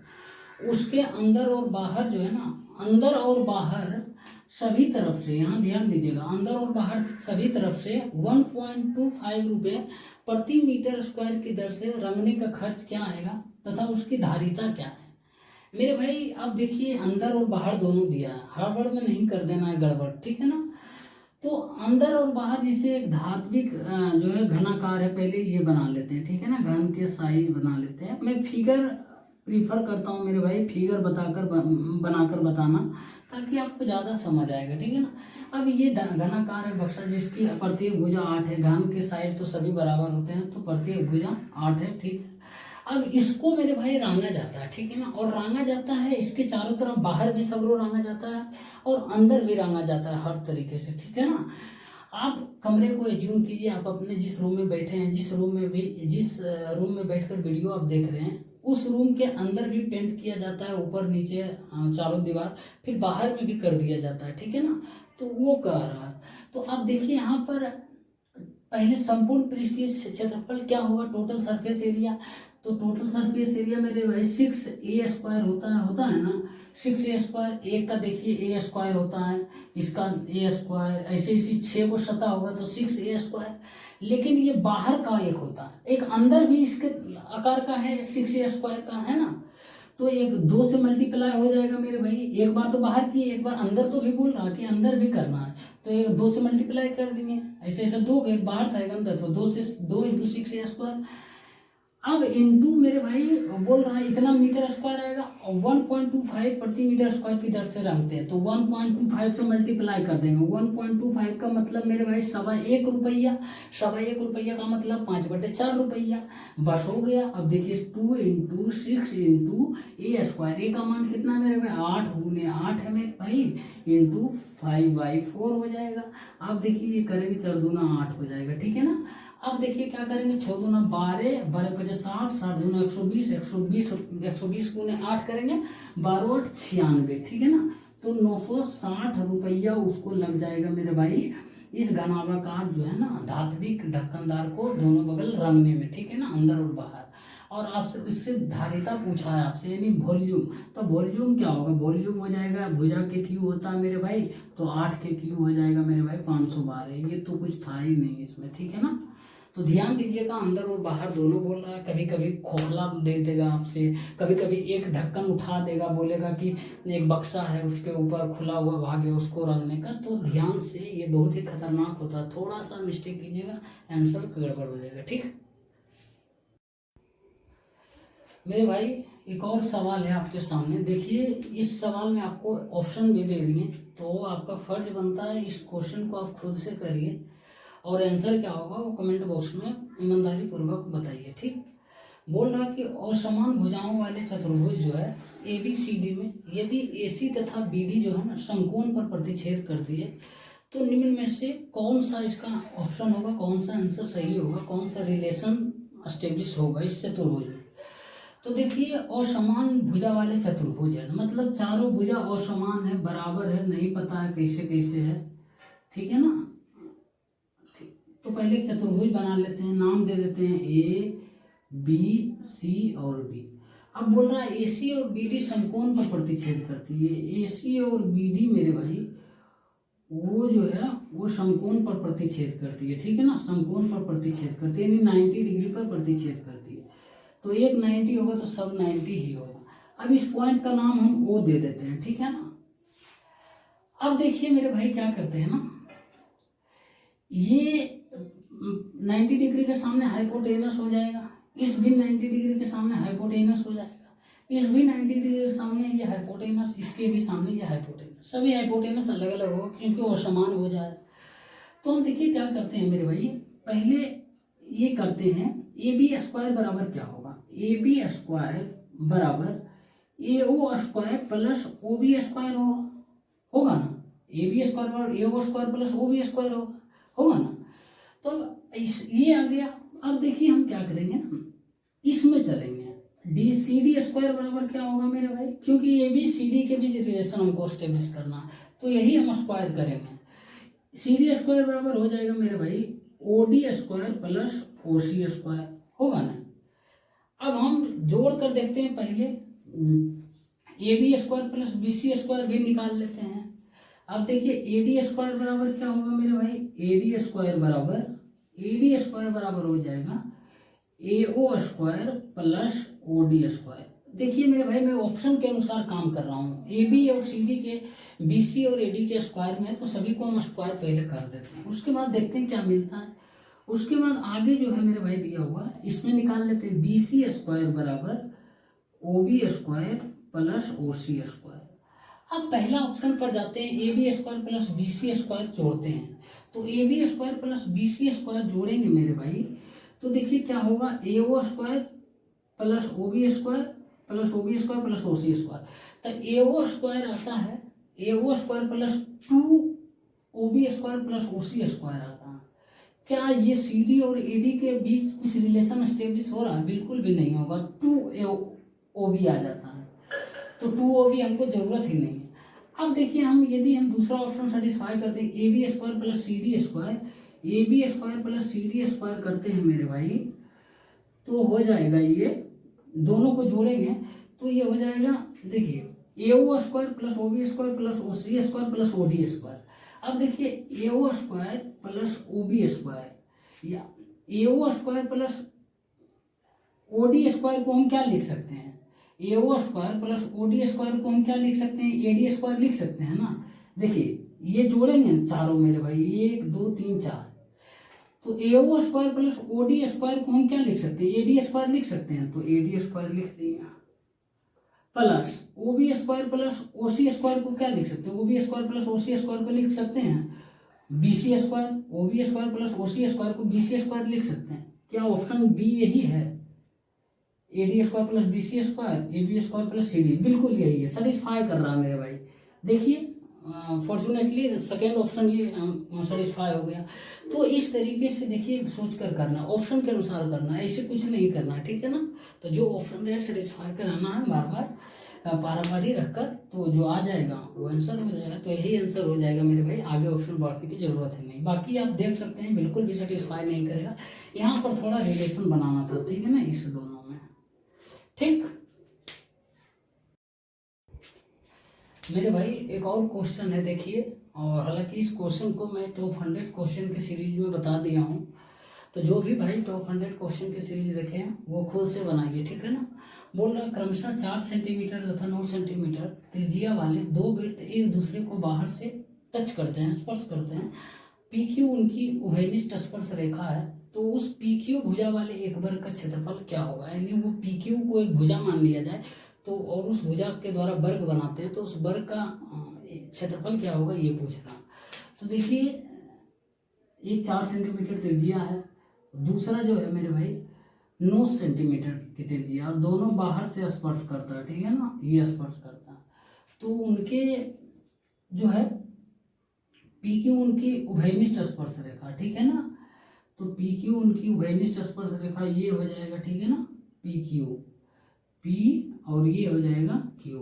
A: उसके अंदर और बाहर जो है ना, अंदर और बाहर सभी तरफ से, यहाँ ध्यान दीजिएगा, अंदर और बाहर सभी तरफ से 1.25 रुपये प्रति मीटर स्क्वायर की दर से रंगने का खर्च क्या आएगा तथा उसकी धारिता क्या है। मेरे भाई अब देखिए अंदर और बाहर दोनों दिया है, हड़बड़ में नहीं कर देना है गड़बड़, ठीक है ना। तो अंदर और बाहर जिसे एक धात्विक जो है घनाकार है, पहले ये बना लेते हैं, ठीक है ना, घन के साइज बना लेते हैं। मैं फिगर प्रीफर करता हूँ मेरे भाई, फिगर बनाकर बताना, ताकि आपको ज़्यादा समझ आएगा, ठीक है ना। अब ये घनाकार है बक्सा जिसकी प्रत्येक भुजा 8 है, घन के साइड तो सभी बराबर होते हैं, तो प्रत्येक भुजा 8 है, ठीक है। अब इसको मेरे भाई रांगा जाता है, ठीक है ना, और रांगा जाता है इसके चारों तरफ, बाहर भी सगरों रांगा जाता है और अंदर भी रांगा जाता है, हर तरीके से, ठीक है ना। आप कमरे को एज्यूम कीजिए, आप अपने जिस रूम में बैठे हैं, जिस रूम में बैठकर वीडियो आप देख रहे हैं, उस रूम के अंदर भी पेंट किया जाता है, ऊपर नीचे चारों दीवार, फिर बाहर में भी कर दिया जाता है, ठीक है ना। तो वो कर रहा है। तो आप देखिए यहाँ पर पहले संपूर्ण पृष्ठीय क्षेत्रफल क्या होगा, टोटल सरफेस एरिया। तो टोटल सरफेस एरिया मेरे भाई 6a² होता है ना, 6a²। एक का देखिए a² होता है, इसका a², ऐसे इसी 6 को सतह होगा तो 6a²। लेकिन ये बाहर का एक होता है, एक अंदर भी इसके आकार का है, 6a² का है ना। तो एक 2 से मल्टीप्लाई हो जाएगा मेरे भाई, एक बार तो बाहर की, एक बार अंदर, तो भी बोल रहा कि अंदर भी करना है, तो एक 2 से मल्टीप्लाई कर देंगे। ऐसे ऐसे 2, एक बाहर था एक अंदर, तो 2 से 2 × 6a²। अब इंटू मेरे भाई बोल रहा है इतना मीटर स्क्वायर आएगा, और 1.25 प्रति मीटर स्क्वायर की दर से रखते हैं, तो 1.25 से मल्टीप्लाई कर देंगे। 1.25 का मतलब मेरे भाई 1.25 रुपया, 1.25 रुपया का मतलब 5/4 रुपया, बस हो गया। अब देखिए 2 × 6 × a², ए का मान कितना मेरे भाई 8 × 8 है मेरे भाई, इंटू 5/4 हो जाएगा। अब देखिए ये करेंगे 4 दूना 8 हो जाएगा, ठीक है ना। अब देखिए क्या करेंगे, 6 दूना 12, 12 × 5 60, 60 दूना 120, 120 × 8 करेंगे, 12 8 96, ठीक है ना। तो 960 रुपया उसको लग जाएगा मेरे भाई, इस घनाभाकार जो है ना धात्विक ढक्कनदार को दोनों बगल रंगने में, ठीक है ना, अंदर और बाहर। और आपसे इससे धारिता पूछा है आपसे, यानी वॉल्यूम। तो वॉल्यूम क्या होगा, वॉल्यूम हो जाएगा भुजा के क्यू होता है मेरे भाई, तो 8 के क्यू हो जाएगा मेरे भाई 512। ये तो कुछ था ही नहीं इसमें, ठीक है ना। तो ध्यान दीजिएगा, अंदर और बाहर दोनों बोल रहा है। कभी कभी खोखला दे देगा आपसे, कभी कभी एक ढक्कन उठा देगा, बोलेगा कि एक बक्सा है उसके ऊपर खुला हुआ भाग है उसको रंगने का। तो ध्यान से, ये बहुत ही खतरनाक होता है, थोड़ा सा मिस्टेक कीजिएगा आंसर गड़बड़ हो जाएगा, ठीक। मेरे भाई एक और सवाल है आपके सामने, देखिए इस सवाल में आपको ऑप्शन भी दे दिए, तो आपका फर्ज बनता है इस क्वेश्चन को आप खुद से करिए, और आंसर क्या होगा वो कमेंट बॉक्स में ईमानदारी पूर्वक बताइए, ठीक। बोल रहा है कि असमान भुजाओं वाले चतुर्भुज जो है ABCD में यदि AC तथा BD जो है ना समकोण पर प्रतिच्छेद करती है, तो निम्न में से कौन सा इसका ऑप्शन होगा, कौन सा आंसर सही होगा, कौन सा रिलेशन एस्टेब्लिश होगा इस चतुर्भुज में। तो देखिए असमान भुजा वाले चतुर्भुज है, मतलब चारों भुजा असमान है, बराबर है, नहीं पता है कैसे कैसे है, ठीक है ना। तो पहले एक चतुर्भुज बना लेते हैं, नाम दे देते हैं ABC और D। अब बोल रहा है AC और BD समकोण पर प्रतिच्छेद करती है। AC और BD मेरे भाई वो जो है वो समकोण पर प्रतिच्छेद करती है, ठीक है ना, समकोण पर प्रतिच्छेद करती है, यानी 90 डिग्री पर प्रतिच्छेद करती है। तो एक 90 होगा तो सब 90 ही होगा। अब इस पॉइंट का नाम हम O दे देते हैं, ठीक है ना। अब देखिए मेरे भाई क्या करते हैं ना, ये 90 डिग्री के सामने हाइपोटेनस हो जाएगा, इस भी 90 डिग्री के सामने हाइपोटेनस हो जाएगा, इस भी 90 डिग्री के सामने ये हाइपोटेनस, इसके भी सामने ये हाइपोटेनस, सभी हाइपोटेनस अलग अलग हो क्योंकि वो समान हो जाए। तो हम देखिए क्या करते हैं मेरे भाई, पहले ये करते हैं AB² बराबर क्या होगा, AB² बराबर AO² प्लस OB² होगा ना, AB² बराबर AO² प्लस OB² होगा ना। तो ये आ गया। अब देखिए हम क्या करेंगे ना, इसमें चलेंगे, DCD² बराबर क्या होगा मेरे भाई, क्योंकि ABCD के बीच रिलेशन हमको स्टेब्लिश करना है, तो यही हम स्क्वायर करेंगे। CD² बराबर हो जाएगा मेरे भाई OD² प्लस OC² होगा ना। अब हम जोड़ कर देखते हैं, पहले AB² प्लस BC² भी निकाल लेते हैं। अब देखिए AD² बराबर क्या होगा मेरे भाई, AD² बराबर हो जाएगा AO² प्लस OD²। देखिए मेरे भाई मैं ऑप्शन के अनुसार काम कर रहा हूँ, AB और CD के BC और AD के स्क्वायर में, तो सभी को हम स्क्वायर पहले कर देते हैं, उसके बाद देखते हैं क्या मिलता है। उसके बाद आगे जो है मेरे भाई दिया हुआ इसमें निकाल लेते हैं, BC² बराबर OB² प्लस OC²। अब पहला ऑप्शन पर जाते हैं, AB² प्लस BC² जोड़ते हैं, तो AB² प्लस BC² जोड़ेंगे मेरे भाई, तो देखिए क्या होगा, AO² plus OB² plus OB² plus OC²। तो AO² आता है, AO² plus 2OB² plus OC² आता है। क्या ये CD और AD के बीच कुछ रिलेशन एस्टेब्लिश हो रहा है, बिल्कुल भी नहीं होगा, 2OB आ जाता है, तो 2OB हमको जरूरत ही नहीं है। अब देखिए हम यदि हम दूसरा ऑप्शन सेटिस्फाई करते हैं, AB² plus CD², A B square plus C D square करते हैं मेरे भाई, तो हो जाएगा ये, दोनों को जोड़ेंगे तो ये हो जाएगा, देखिए A O square plus O B square plus O C square plus O D square. अब देखिए A O square plus O B square या A O square plus O D square को हम क्या लिख सकते हैं, A O square plus O D square को हम क्या लिख सकते हैं, ए डी स्क्वायर लिख सकते हैं ना। देखिए ये जोड़ेंगे चारों मेरे भाई, 1 2 3 4, तो A O square plus O D square को हम क्या लिख सकते हैं, ए डी स्क्वायर लिख सकते हैं, तो ए डी स्क्वायर लिख दिया, plus O B square plus O C square को क्या लिख सकते हैं, O B square plus O C square को लिख सकते हैं B C square, O B square plus O C square को बी सी स्क्वायर लिख सकते हैं। क्या ऑप्शन बी यही है, A D square plus B C square, A B square plus C D, बिल्कुल यही है, सेटिस्फाई कर रहा है मेरे भाई। देखिए फॉर्चुनेटली सेकेंड ऑप्शन ये सेटिस्फाई हो गया। तो इस तरीके से देखिए सोच कर करना, ऑप्शन के अनुसार करना है, ऐसे कुछ नहीं करना है, ठीक है ना। तो जो ऑप्शन है सेटिस्फाई कराना है बार बार पारावारी रखकर, तो जो आ जाएगा वो आंसर हो जाएगा। तो यही आंसर हो जाएगा मेरे भाई, आगे ऑप्शन बढ़ने की जरूरत है नहीं। बाकी आप देख सकते हैं बिल्कुल भी सेटिस्फाई नहीं करेगा, यहाँ पर थोड़ा रिलेशन बनाना था, ठीक है ना, इस दोनों में। ठीक मेरे भाई एक और क्वेश्चन है, देखिए, और हालांकि इस क्वेश्चन को मैं टॉप 100 क्वेश्चन की सीरीज में बता दिया हूँ, तो जो भी भाई टॉप 100 क्वेश्चन की सीरीज देखे हैं वो खुद से बनाइए, ठीक है ना। बोल रहा है क्रमशः 4 सेंटीमीटर तथा 9 सेंटीमीटर त्रिज्या वाले दो वृत्त एक दूसरे को बाहर से टच करते हैं, स्पर्श करते हैं। पी क्यू उनकी उभयनिष्ठ स्पर्श रेखा है, तो उस पी क्यू भुजा वाले एक वर्ग का क्षेत्रफल क्या होगा। यानी वो पी क्यू को एक भुजा मान लिया जाए तो, और उस भुजा के द्वारा वर्ग बनाते हैं, तो उस वर्ग का क्षेत्रफल क्या होगा ये पूछ रहा। तो देखिए एक 4 सेंटीमीटर त्रिज्या है, दूसरा जो है मेरे भाई 9 सेंटीमीटर की त्रिज्या, और दोनों बाहर से स्पर्श करता है, ठीक है ना, ये स्पर्श करता है। तो उनके जो है पी क्यू उनकी उभयनिष्ठ स्पर्श रेखा, ठीक है ना। तो पी क्यू उनकी उभयनिष्ठ स्पर्श रेखा ये हो जाएगा, ठीक है ना, पी क्यू, पी और ये हो जाएगा क्यू।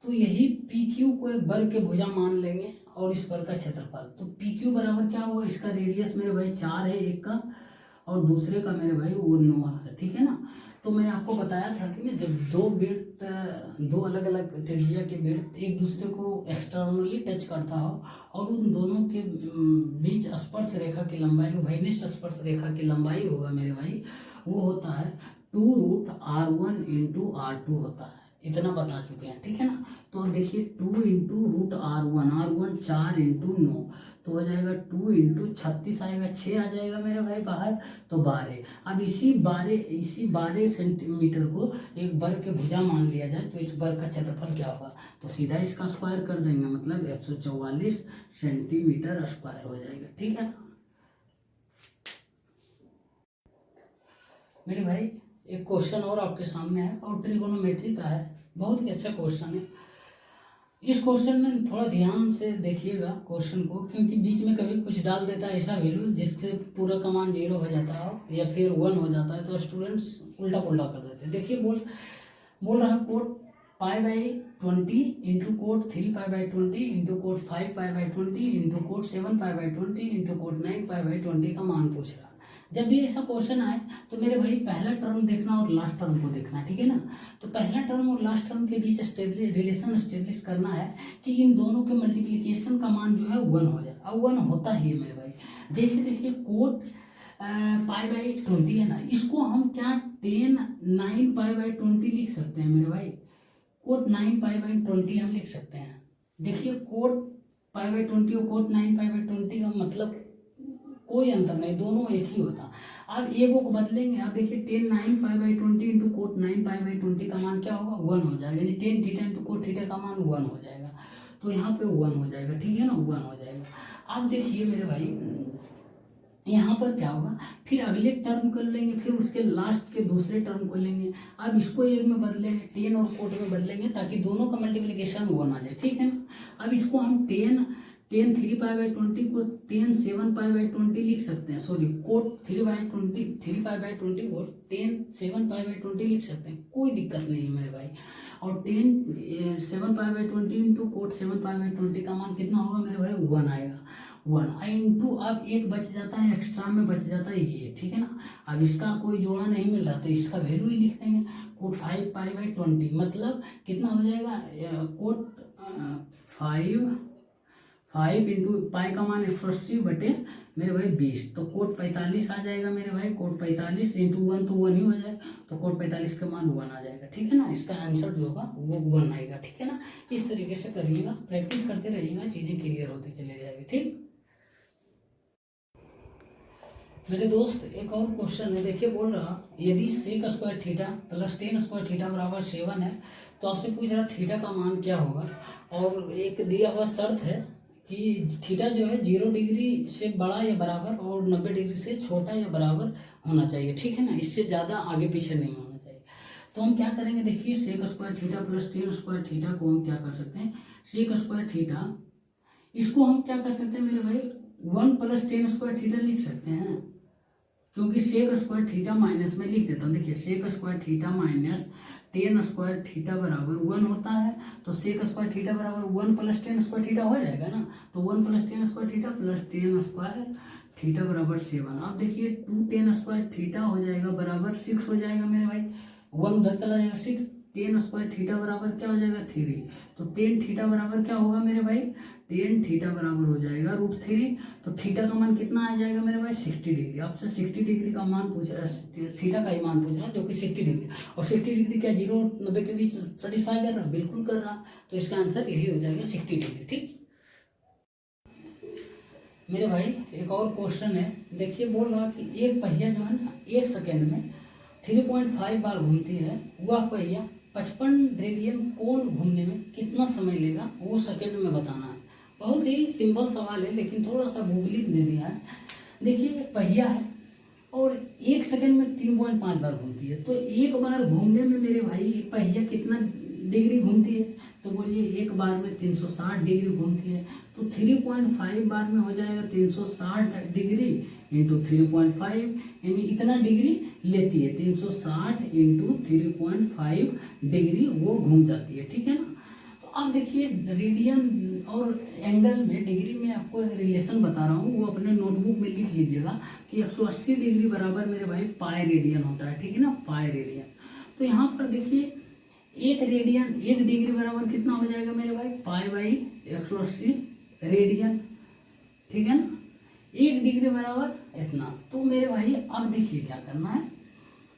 A: तो यही पी क्यू को एक वर्ग के भुजा मान लेंगे और इस वर्ग का क्षेत्रफल, तो पी क्यू बराबर क्या होगा, इसका रेडियस मेरे भाई 4 है एक का, और दूसरे का मेरे भाई वो 9 है, ठीक है ना। तो मैं आपको बताया था कि जब दो वृत्त, दो अलग अलग त्रिज्या के वृत्त एक दूसरे को एक्सटर्नली टच करता हो और उन दोनों के बीच स्पर्श रेखा की लंबाई, उभयनिष्ठ स्पर्श रेखा की लंबाई होगा मेरे भाई, वो होता है 2√R1 इंटू R2 होता है। इतना बता चुके हैं, ठीक है ना। तो अब देखिए 2 इंटू √R1, R1 4 इंटू 9, तो हो जाएगा 2 इंटू 36 आएगा, 6 आ जाएगा मेरे भाई बाहर, तो 12। अब इसी 12 सेंटीमीटर को एक वर्ग के भुजा मान लिया जाए, तो इस वर्ग का क्षेत्रफल क्या होगा, तो सीधा इसका स्क्वायर कर देंगे, मतलब 144 सेंटीमीटर स्क्वायर हो जाएगा, ठीक है। मेरे भाई एक क्वेश्चन और आपके सामने है, और ट्रिगोनोमेट्री का है, बहुत ही अच्छा क्वेश्चन है। इस क्वेश्चन में थोड़ा ध्यान से देखिएगा क्वेश्चन को, क्योंकि बीच में कभी कुछ डाल देता है ऐसा वैल्यू जिससे पूरा का मान 0 हो जाता है या फिर 1 हो जाता है, तो स्टूडेंट्स उल्टा पुल्टा कर देते हैं। देखिए बोल रहा है cot π/20 into cot 3π/20 into cot 5π/20 into cot 7π/20 into cot 9π/20 का मान पूछ रहा है। जब भी ऐसा क्वेश्चन आए तो मेरे भाई पहला टर्म देखना और लास्ट टर्म को देखना, ठीक है ना। तो पहला टर्म और लास्ट टर्म के बीच रिलेशन स्टेब्लिश करना है कि इन दोनों के मल्टीप्लिकेशन का मान जो है 1 हो जाए, और 1 होता ही है मेरे भाई। जैसे देखिए कोट π/20 है ना, इसको हम क्या 10 9π/20 लिख सकते हैं मेरे भाई, कोट 9π/20 हम लिख सकते हैं। देखिए कोट π/20 और कोट 9π/20 का मतलब कोई अंतर नहीं, दोनों एक ही होता। अब एगो को बदलेंगे, अब देखिए 10 9π/20 इंटू कोट 9π/20 का मान क्या होगा, 1 हो जाएगा, यानी 10 थीटा इंटू कोट थीटा का मान 1 हो जाएगा, तो यहाँ पे 1 हो जाएगा, ठीक है ना, 1 हो जाएगा। अब देखिए मेरे भाई यहाँ पर क्या होगा, फिर अगले टर्म कर लेंगे, फिर उसके लास्ट के दूसरे टर्म को लेंगे। अब इसको एक में बदलेंगे, 10 और कोट में बदलेंगे, ताकि दोनों का मल्टीप्लिकेशन 1 आ जाए, ठीक है ना। अब इसको हम 10 3π/20 को 10 7π/20 लिख सकते हैं, सॉरी कोट 3π/20 को 10 7π/20 लिख सकते हैं, कोई दिक्कत नहीं है मेरे भाई। और 10 7π/20 इंटू कोट 7π/20 का मान कितना होगा मेरे भाई, 1 आएगा। 1 इंटू, अब एक बच जाता है एक्स्ट्रा में, बच जाता है ये, ठीक है ना। अब इसका कोई जोड़ा नहीं मिल रहा तो इसका वैल्यू ही लिख देंगे, कोट 5 पाई बाई 20, मतलब कितना हो जाएगा, कोट 5 इंटू पाई का मान 180 बटे मेरे भाई 20, तो कोट 45 आ जाएगा मेरे भाई। कोट 45 इंटू 1 तो 1 ही हो जाएगा, तो कोट 45 का मान 1 आ जाएगा, ठीक है ना। इसका आंसर जो होगा वो 1 आएगा, ठीक है ना। इस तरीके से करिएगा, प्रैक्टिस करते रहिएगा, चीज़ें क्लियर होती चली जाएगी, ठीक। मेरे दोस्त एक और क्वेश्चन है, देखिए बोल रहा यदि sec square theta plus tan square theta बराबर 7 है, तो आपसे पूछ रहा थीटा का मान क्या होगा, और एक दिया हुआ शर्त है कि थीटा जो है 0 डिग्री से बड़ा या बराबर और 90 डिग्री से छोटा या बराबर होना चाहिए, ठीक है ना। इससे ज़्यादा आगे पीछे नहीं होना चाहिए। तो हम क्या करेंगे, देखिए sec square theta plus tan square theta को हम क्या कर सकते हैं, सेक स्क्वायर थीटा, इसको हम क्या कर सकते हैं मेरे भाई, 1 प्लस टेन स्क्वायर थीटा लिख सकते हैं, क्योंकि सेक स्क्वायर थीटा माइनस में लिख देता हूँ। देखिए sec square theta minus tan square theta बराबर 1 होता है, तो सेक स्क्वायर थीटा बराबर 1 प्लस टेन स्क्वायर थीटा हो जाएगा ना। तो 1 plus tan square theta plus tan square theta बराबर 7। अब देखिए 2 टेन स्क्वायर थीटा हो जाएगा बराबर 6 हो जाएगा मेरे भाई, 1 उधर चला जाएगा, 6 टेन स्क्वायर थीटा बराबर क्या हो जाएगा 3, तो टेन थीटा बराबर क्या होगा मेरे भाई, टेन थीटा बराबर हो जाएगा √3। तो थीटा का मान कितना आ जाएगा मेरे भाई 60 डिग्री। आपसे 60 डिग्री का मान पूछ रहा है, थीटा का ही मान पूछ रहा है, जो कि 60 डिग्री, और 60 डिग्री क्या 0 90 के बीच सेटिस्फाई कर रहा है, बिल्कुल कर रहा। तो इसका आंसर यही हो जाएगा 60 डिग्री, ठीक। मेरे भाई एक और क्वेश्चन है, देखिए बोल रहा कि एक पहिया जो है ना 1 सेकेंड में 3.5 बार घूमती है, वह पहिया 55 रेडियन कोण घूमने में कितना समय लेगा, वो सेकेंड में बताना है। बहुत ही सिंपल सवाल है, लेकिन थोड़ा सा भूगोलिक दे दिया है। देखिए पहिया है और 1 सेकेंड में 3.5 बार घूमती है, तो एक बार घूमने में मेरे भाई पहिया कितना डिग्री घूमती है, तो बोलिए एक बार में 360 डिग्री घूमती है, तो 3.5 बार में हो जाएगा 360 डिग्री इंटू 3.5, यानी इतना डिग्री लेती है, 360 इंटू 3.5 डिग्री वो घूम जाती है, ठीक है ना। तो आप देखिए रेडियन और एंगल में डिग्री में आपको एक रिलेशन बता रहा हूँ, वो अपने नोटबुक में लिख लीजिएगा कि 180 डिग्री बराबर मेरे भाई पाई रेडियन होता है, ठीक है ना, पाई रेडियन। तो यहाँ पर देखिए एक रेडियन 1 डिग्री बराबर कितना हो जाएगा मेरे भाई, पाई बाई 180 रेडियन, ठीक है ना, 1 डिग्री बराबर इतना। तो मेरे भाई अब देखिए क्या करना है,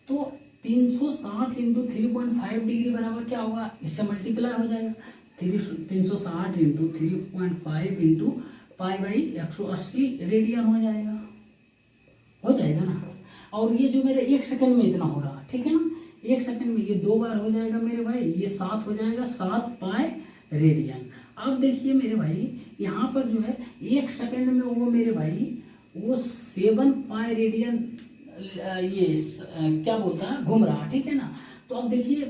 A: तो 360 इंटू 3.5 डिग्री बराबर क्या होगा, इससे मल्टीप्लाई हो जाएगा, 360 into 3.5 into pi by 180 radian हो जाएगा ना। और ये जो मेरे 1 सेकंड में इतना हो रहा, ठीक है ना, 1 सेकंड में ये 2 बार हो जाएगा मेरे भाई, ये 7 हो जाएगा, 7 पाई रेडियन। अब देखिए मेरे भाई यहाँ पर जो है 1 सेकंड में वो मेरे भाई वो 7 पाई रेडियन ये क्या बोलता है घूम रहा, ठीक है ना। तो अब देखिए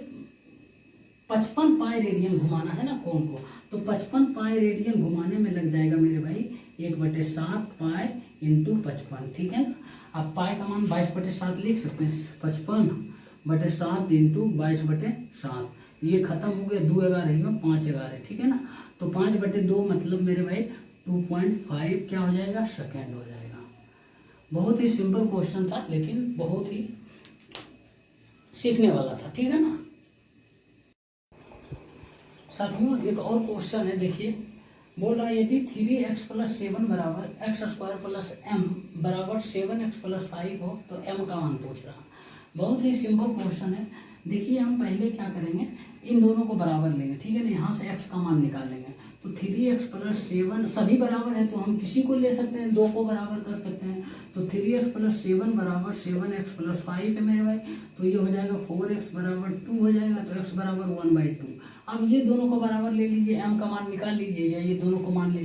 A: 55 पाई रेडियन घुमाना है ना कोण को, तो 55 पाई रेडियन घुमाने में लग जाएगा मेरे भाई 1/7 पाई इंटू 55, ठीक है ना। अब पाई का मान 22/7 लिख सकते हैं, 55/7 इंटू 22/7, ये खत्म हो गया, 2 11 रहेगा, 5 11, ठीक है ना। तो 5/2 मतलब मेरे भाई 2.5 क्या हो जाएगा, सेकेंड हो जाएगा। बहुत ही सिंपल क्वेश्चन था, लेकिन बहुत ही सीखने वाला था, ठीक है ना। साथियों एक और क्वेश्चन है, देखिए बोल रहा है यदि 3x + 7 बराबर x² + m बराबर 7x + 5 हो तो m का मान पूछ रहा। बहुत ही सिंपल क्वेश्चन है। देखिए हम पहले क्या करेंगे, इन दोनों को बराबर लेंगे, ठीक है ना, यहाँ से x का मान निकाल लेंगे। तो 3x + 7 सभी बराबर है, तो हम किसी को ले सकते हैं, 2 को बराबर कर सकते हैं। तो 3x + 7 बराबर 7x + 5 है मेरे भाई, तो ये हो जाएगा 4x बराबर 2 हो जाएगा, तो x बराबर 1/2। अब ये दोनों को बराबर ले लीजिए, m का मान निकाल लीजिए, या ये दोनों को मान ले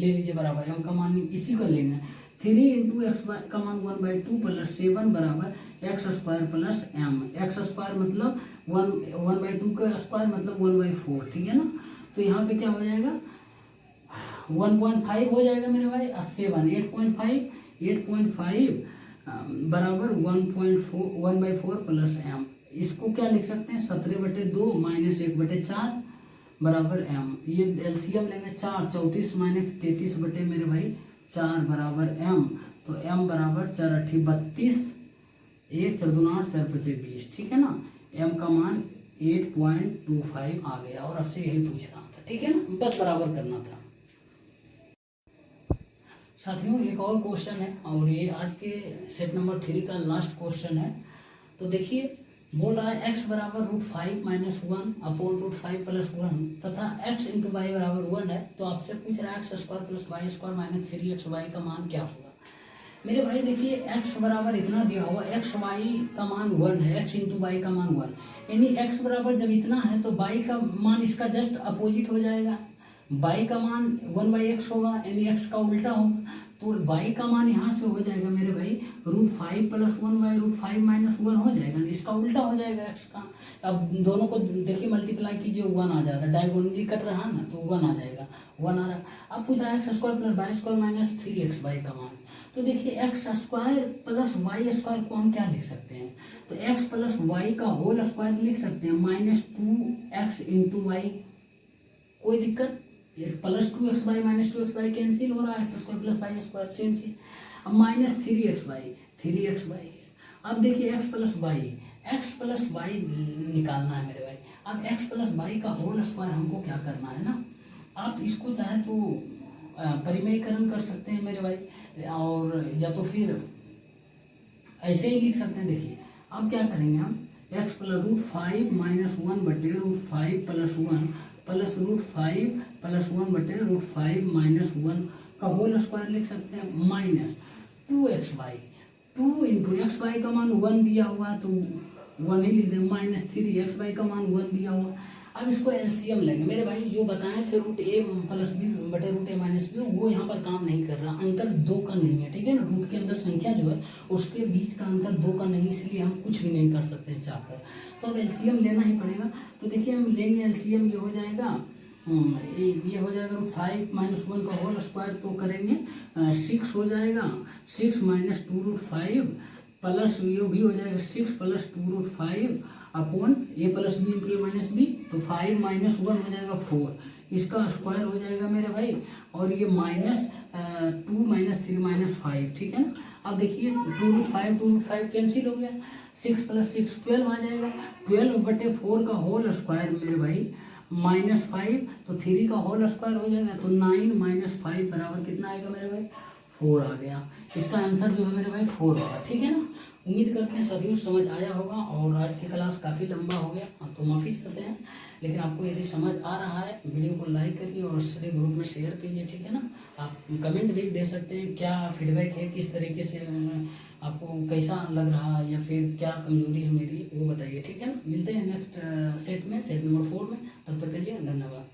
A: लीजिए बराबर, m का मान इसी को लेंगे। 3 × x का मान 1/2 + 7 बराबर x² + m, x² मतलब 1/2 का स्क्वायर मतलब 1/4, ठीक है ना। तो यहाँ पे क्या हो जाएगा 1.5 हो जाएगा मेरे भाई, 7 8.5 बराबर 1/4 + m। इसको क्या लिख सकते हैं, 17/2 - 1/4 बराबर m। ये एलसीएम लेंगे, 4 34 - 33 बटे मेरे भाई 4 बराबर m, तो m बराबर 4 8 32, 1 4 2 8 4 5 20, ठीक है ना। m का मान 8.25 आ गया और आपसे यही पूछ रहा था, ठीक है ना, बस बराबर करना था। साथियों एक और क्वेश्चन है और ये आज के सेट नंबर 3 का लास्ट क्वेश्चन है। तो देखिए बोल रहा है x बराबर √5 - 1 अपॉन √5 + 1 तथा x इंटू वाई बराबर 1 है। तो आपसे पूछ रहा है x² + y² - 3xy का मान क्या होगा। मेरे भाई देखिए x बराबर इतना दिया हुआ, x y का मान 1 है, x इंटू वाई का मान 1, यानी x बराबर जब इतना है तो y का मान इसका जस्ट अपोजिट हो जाएगा। y का मान 1/x होगा, यानी x का उल्टा होगा, तो y का मान यहाँ से हो जाएगा मेरे भाई √5 + 1/√5 - 1 हो जाएगा, इसका उल्टा हो जाएगा x का। अब दोनों को देखिए मल्टीप्लाई कीजिए, 1 आ जाएगा, डायगोनली कट रहा है ना, तो 1 आ जाएगा, 1 आ रहा है। अब पूछ रहा है x² + y² - 3xy का मान। तो देखिए x² + y² को हम क्या लिख सकते हैं, तो x + y का होल स्क्वायर लिख सकते हैं -2x इंटू वाई, कोई दिक्कत, +2xy - 2xy कैंसिल हो रहा है, x² + y² सेम चीज। अब -3xy, अब देखिए x + y निकालना है मेरे भाई। अब x + y का होल स्क्वायर हमको क्या करना है ना, आप इसको चाहे तो परिमेयीकरण कर सकते हैं मेरे भाई, और या तो फिर ऐसे ही लिख सकते हैं। देखिए अब क्या करेंगे हम, x + √5 - 1/√5 + 1 प्लस √5 + 1/√5 - 1 का होल स्क्वायर लिख सकते हैं, minus 2xy, 2 into x Y का मान 1 दिया हुआ है तो 1 ही लिख दें, -3xy का मान 1 दिया हुआ। अब इसको एलसीएम लेंगे मेरे भाई, जो बताए थे √a + b/√a - b, वो यहाँ पर काम नहीं कर रहा, अंतर 2 का नहीं है, ठीक है ना। रूट के अंदर संख्या जो है उसके बीच का अंतर 2 का नहीं, इसलिए हम कुछ भी नहीं कर सकते चाहकर, तो अब एलसीएम लेना ही पड़ेगा। तो देखिए हम लेंगे एलसीएम, ये हो जाएगा ये हो जाएगा √5 - 1 का होल स्क्वायर, तो करेंगे 6 हो जाएगा, 6 - 2√5 प्लस ये भी हो जाएगा 6 + 2√5 upon a + b into a - b, तो 5 - 1 हो जाएगा 4, इसका स्क्वायर हो जाएगा मेरे भाई, और ये -2 - 3 - 5, ठीक है ना। अब देखिए 2√5 कैंसिल हो गया, 6 + 6 12 आ जाएगा, 12/4 का होल स्क्वायर मेरे भाई -5, तो 3 का होल स्क्वायर हो जाएगा, तो 9 - 5 बराबर कितना आएगा मेरे भाई, 4 आ गया। इसका आंसर जो है मेरे भाई 4 होगा, ठीक है ना। उम्मीद करते हैं सभी को समझ आया होगा, और आज की क्लास काफ़ी लंबा हो गया तो माफ़ी चाहते हैं, लेकिन आपको यदि समझ आ रहा है वीडियो को लाइक करिए और स्टडी ग्रुप में शेयर कीजिए, ठीक है ना। आप कमेंट भी दे सकते हैं, क्या फीडबैक है, किस तरीके से आपको कैसा लग रहा है, या फिर क्या कमजोरी है मेरी, वो बताइए, ठीक है ना। मिलते हैं नेक्स्ट सेट में, सेट नंबर 4 में, तब तक के लिए धन्यवाद।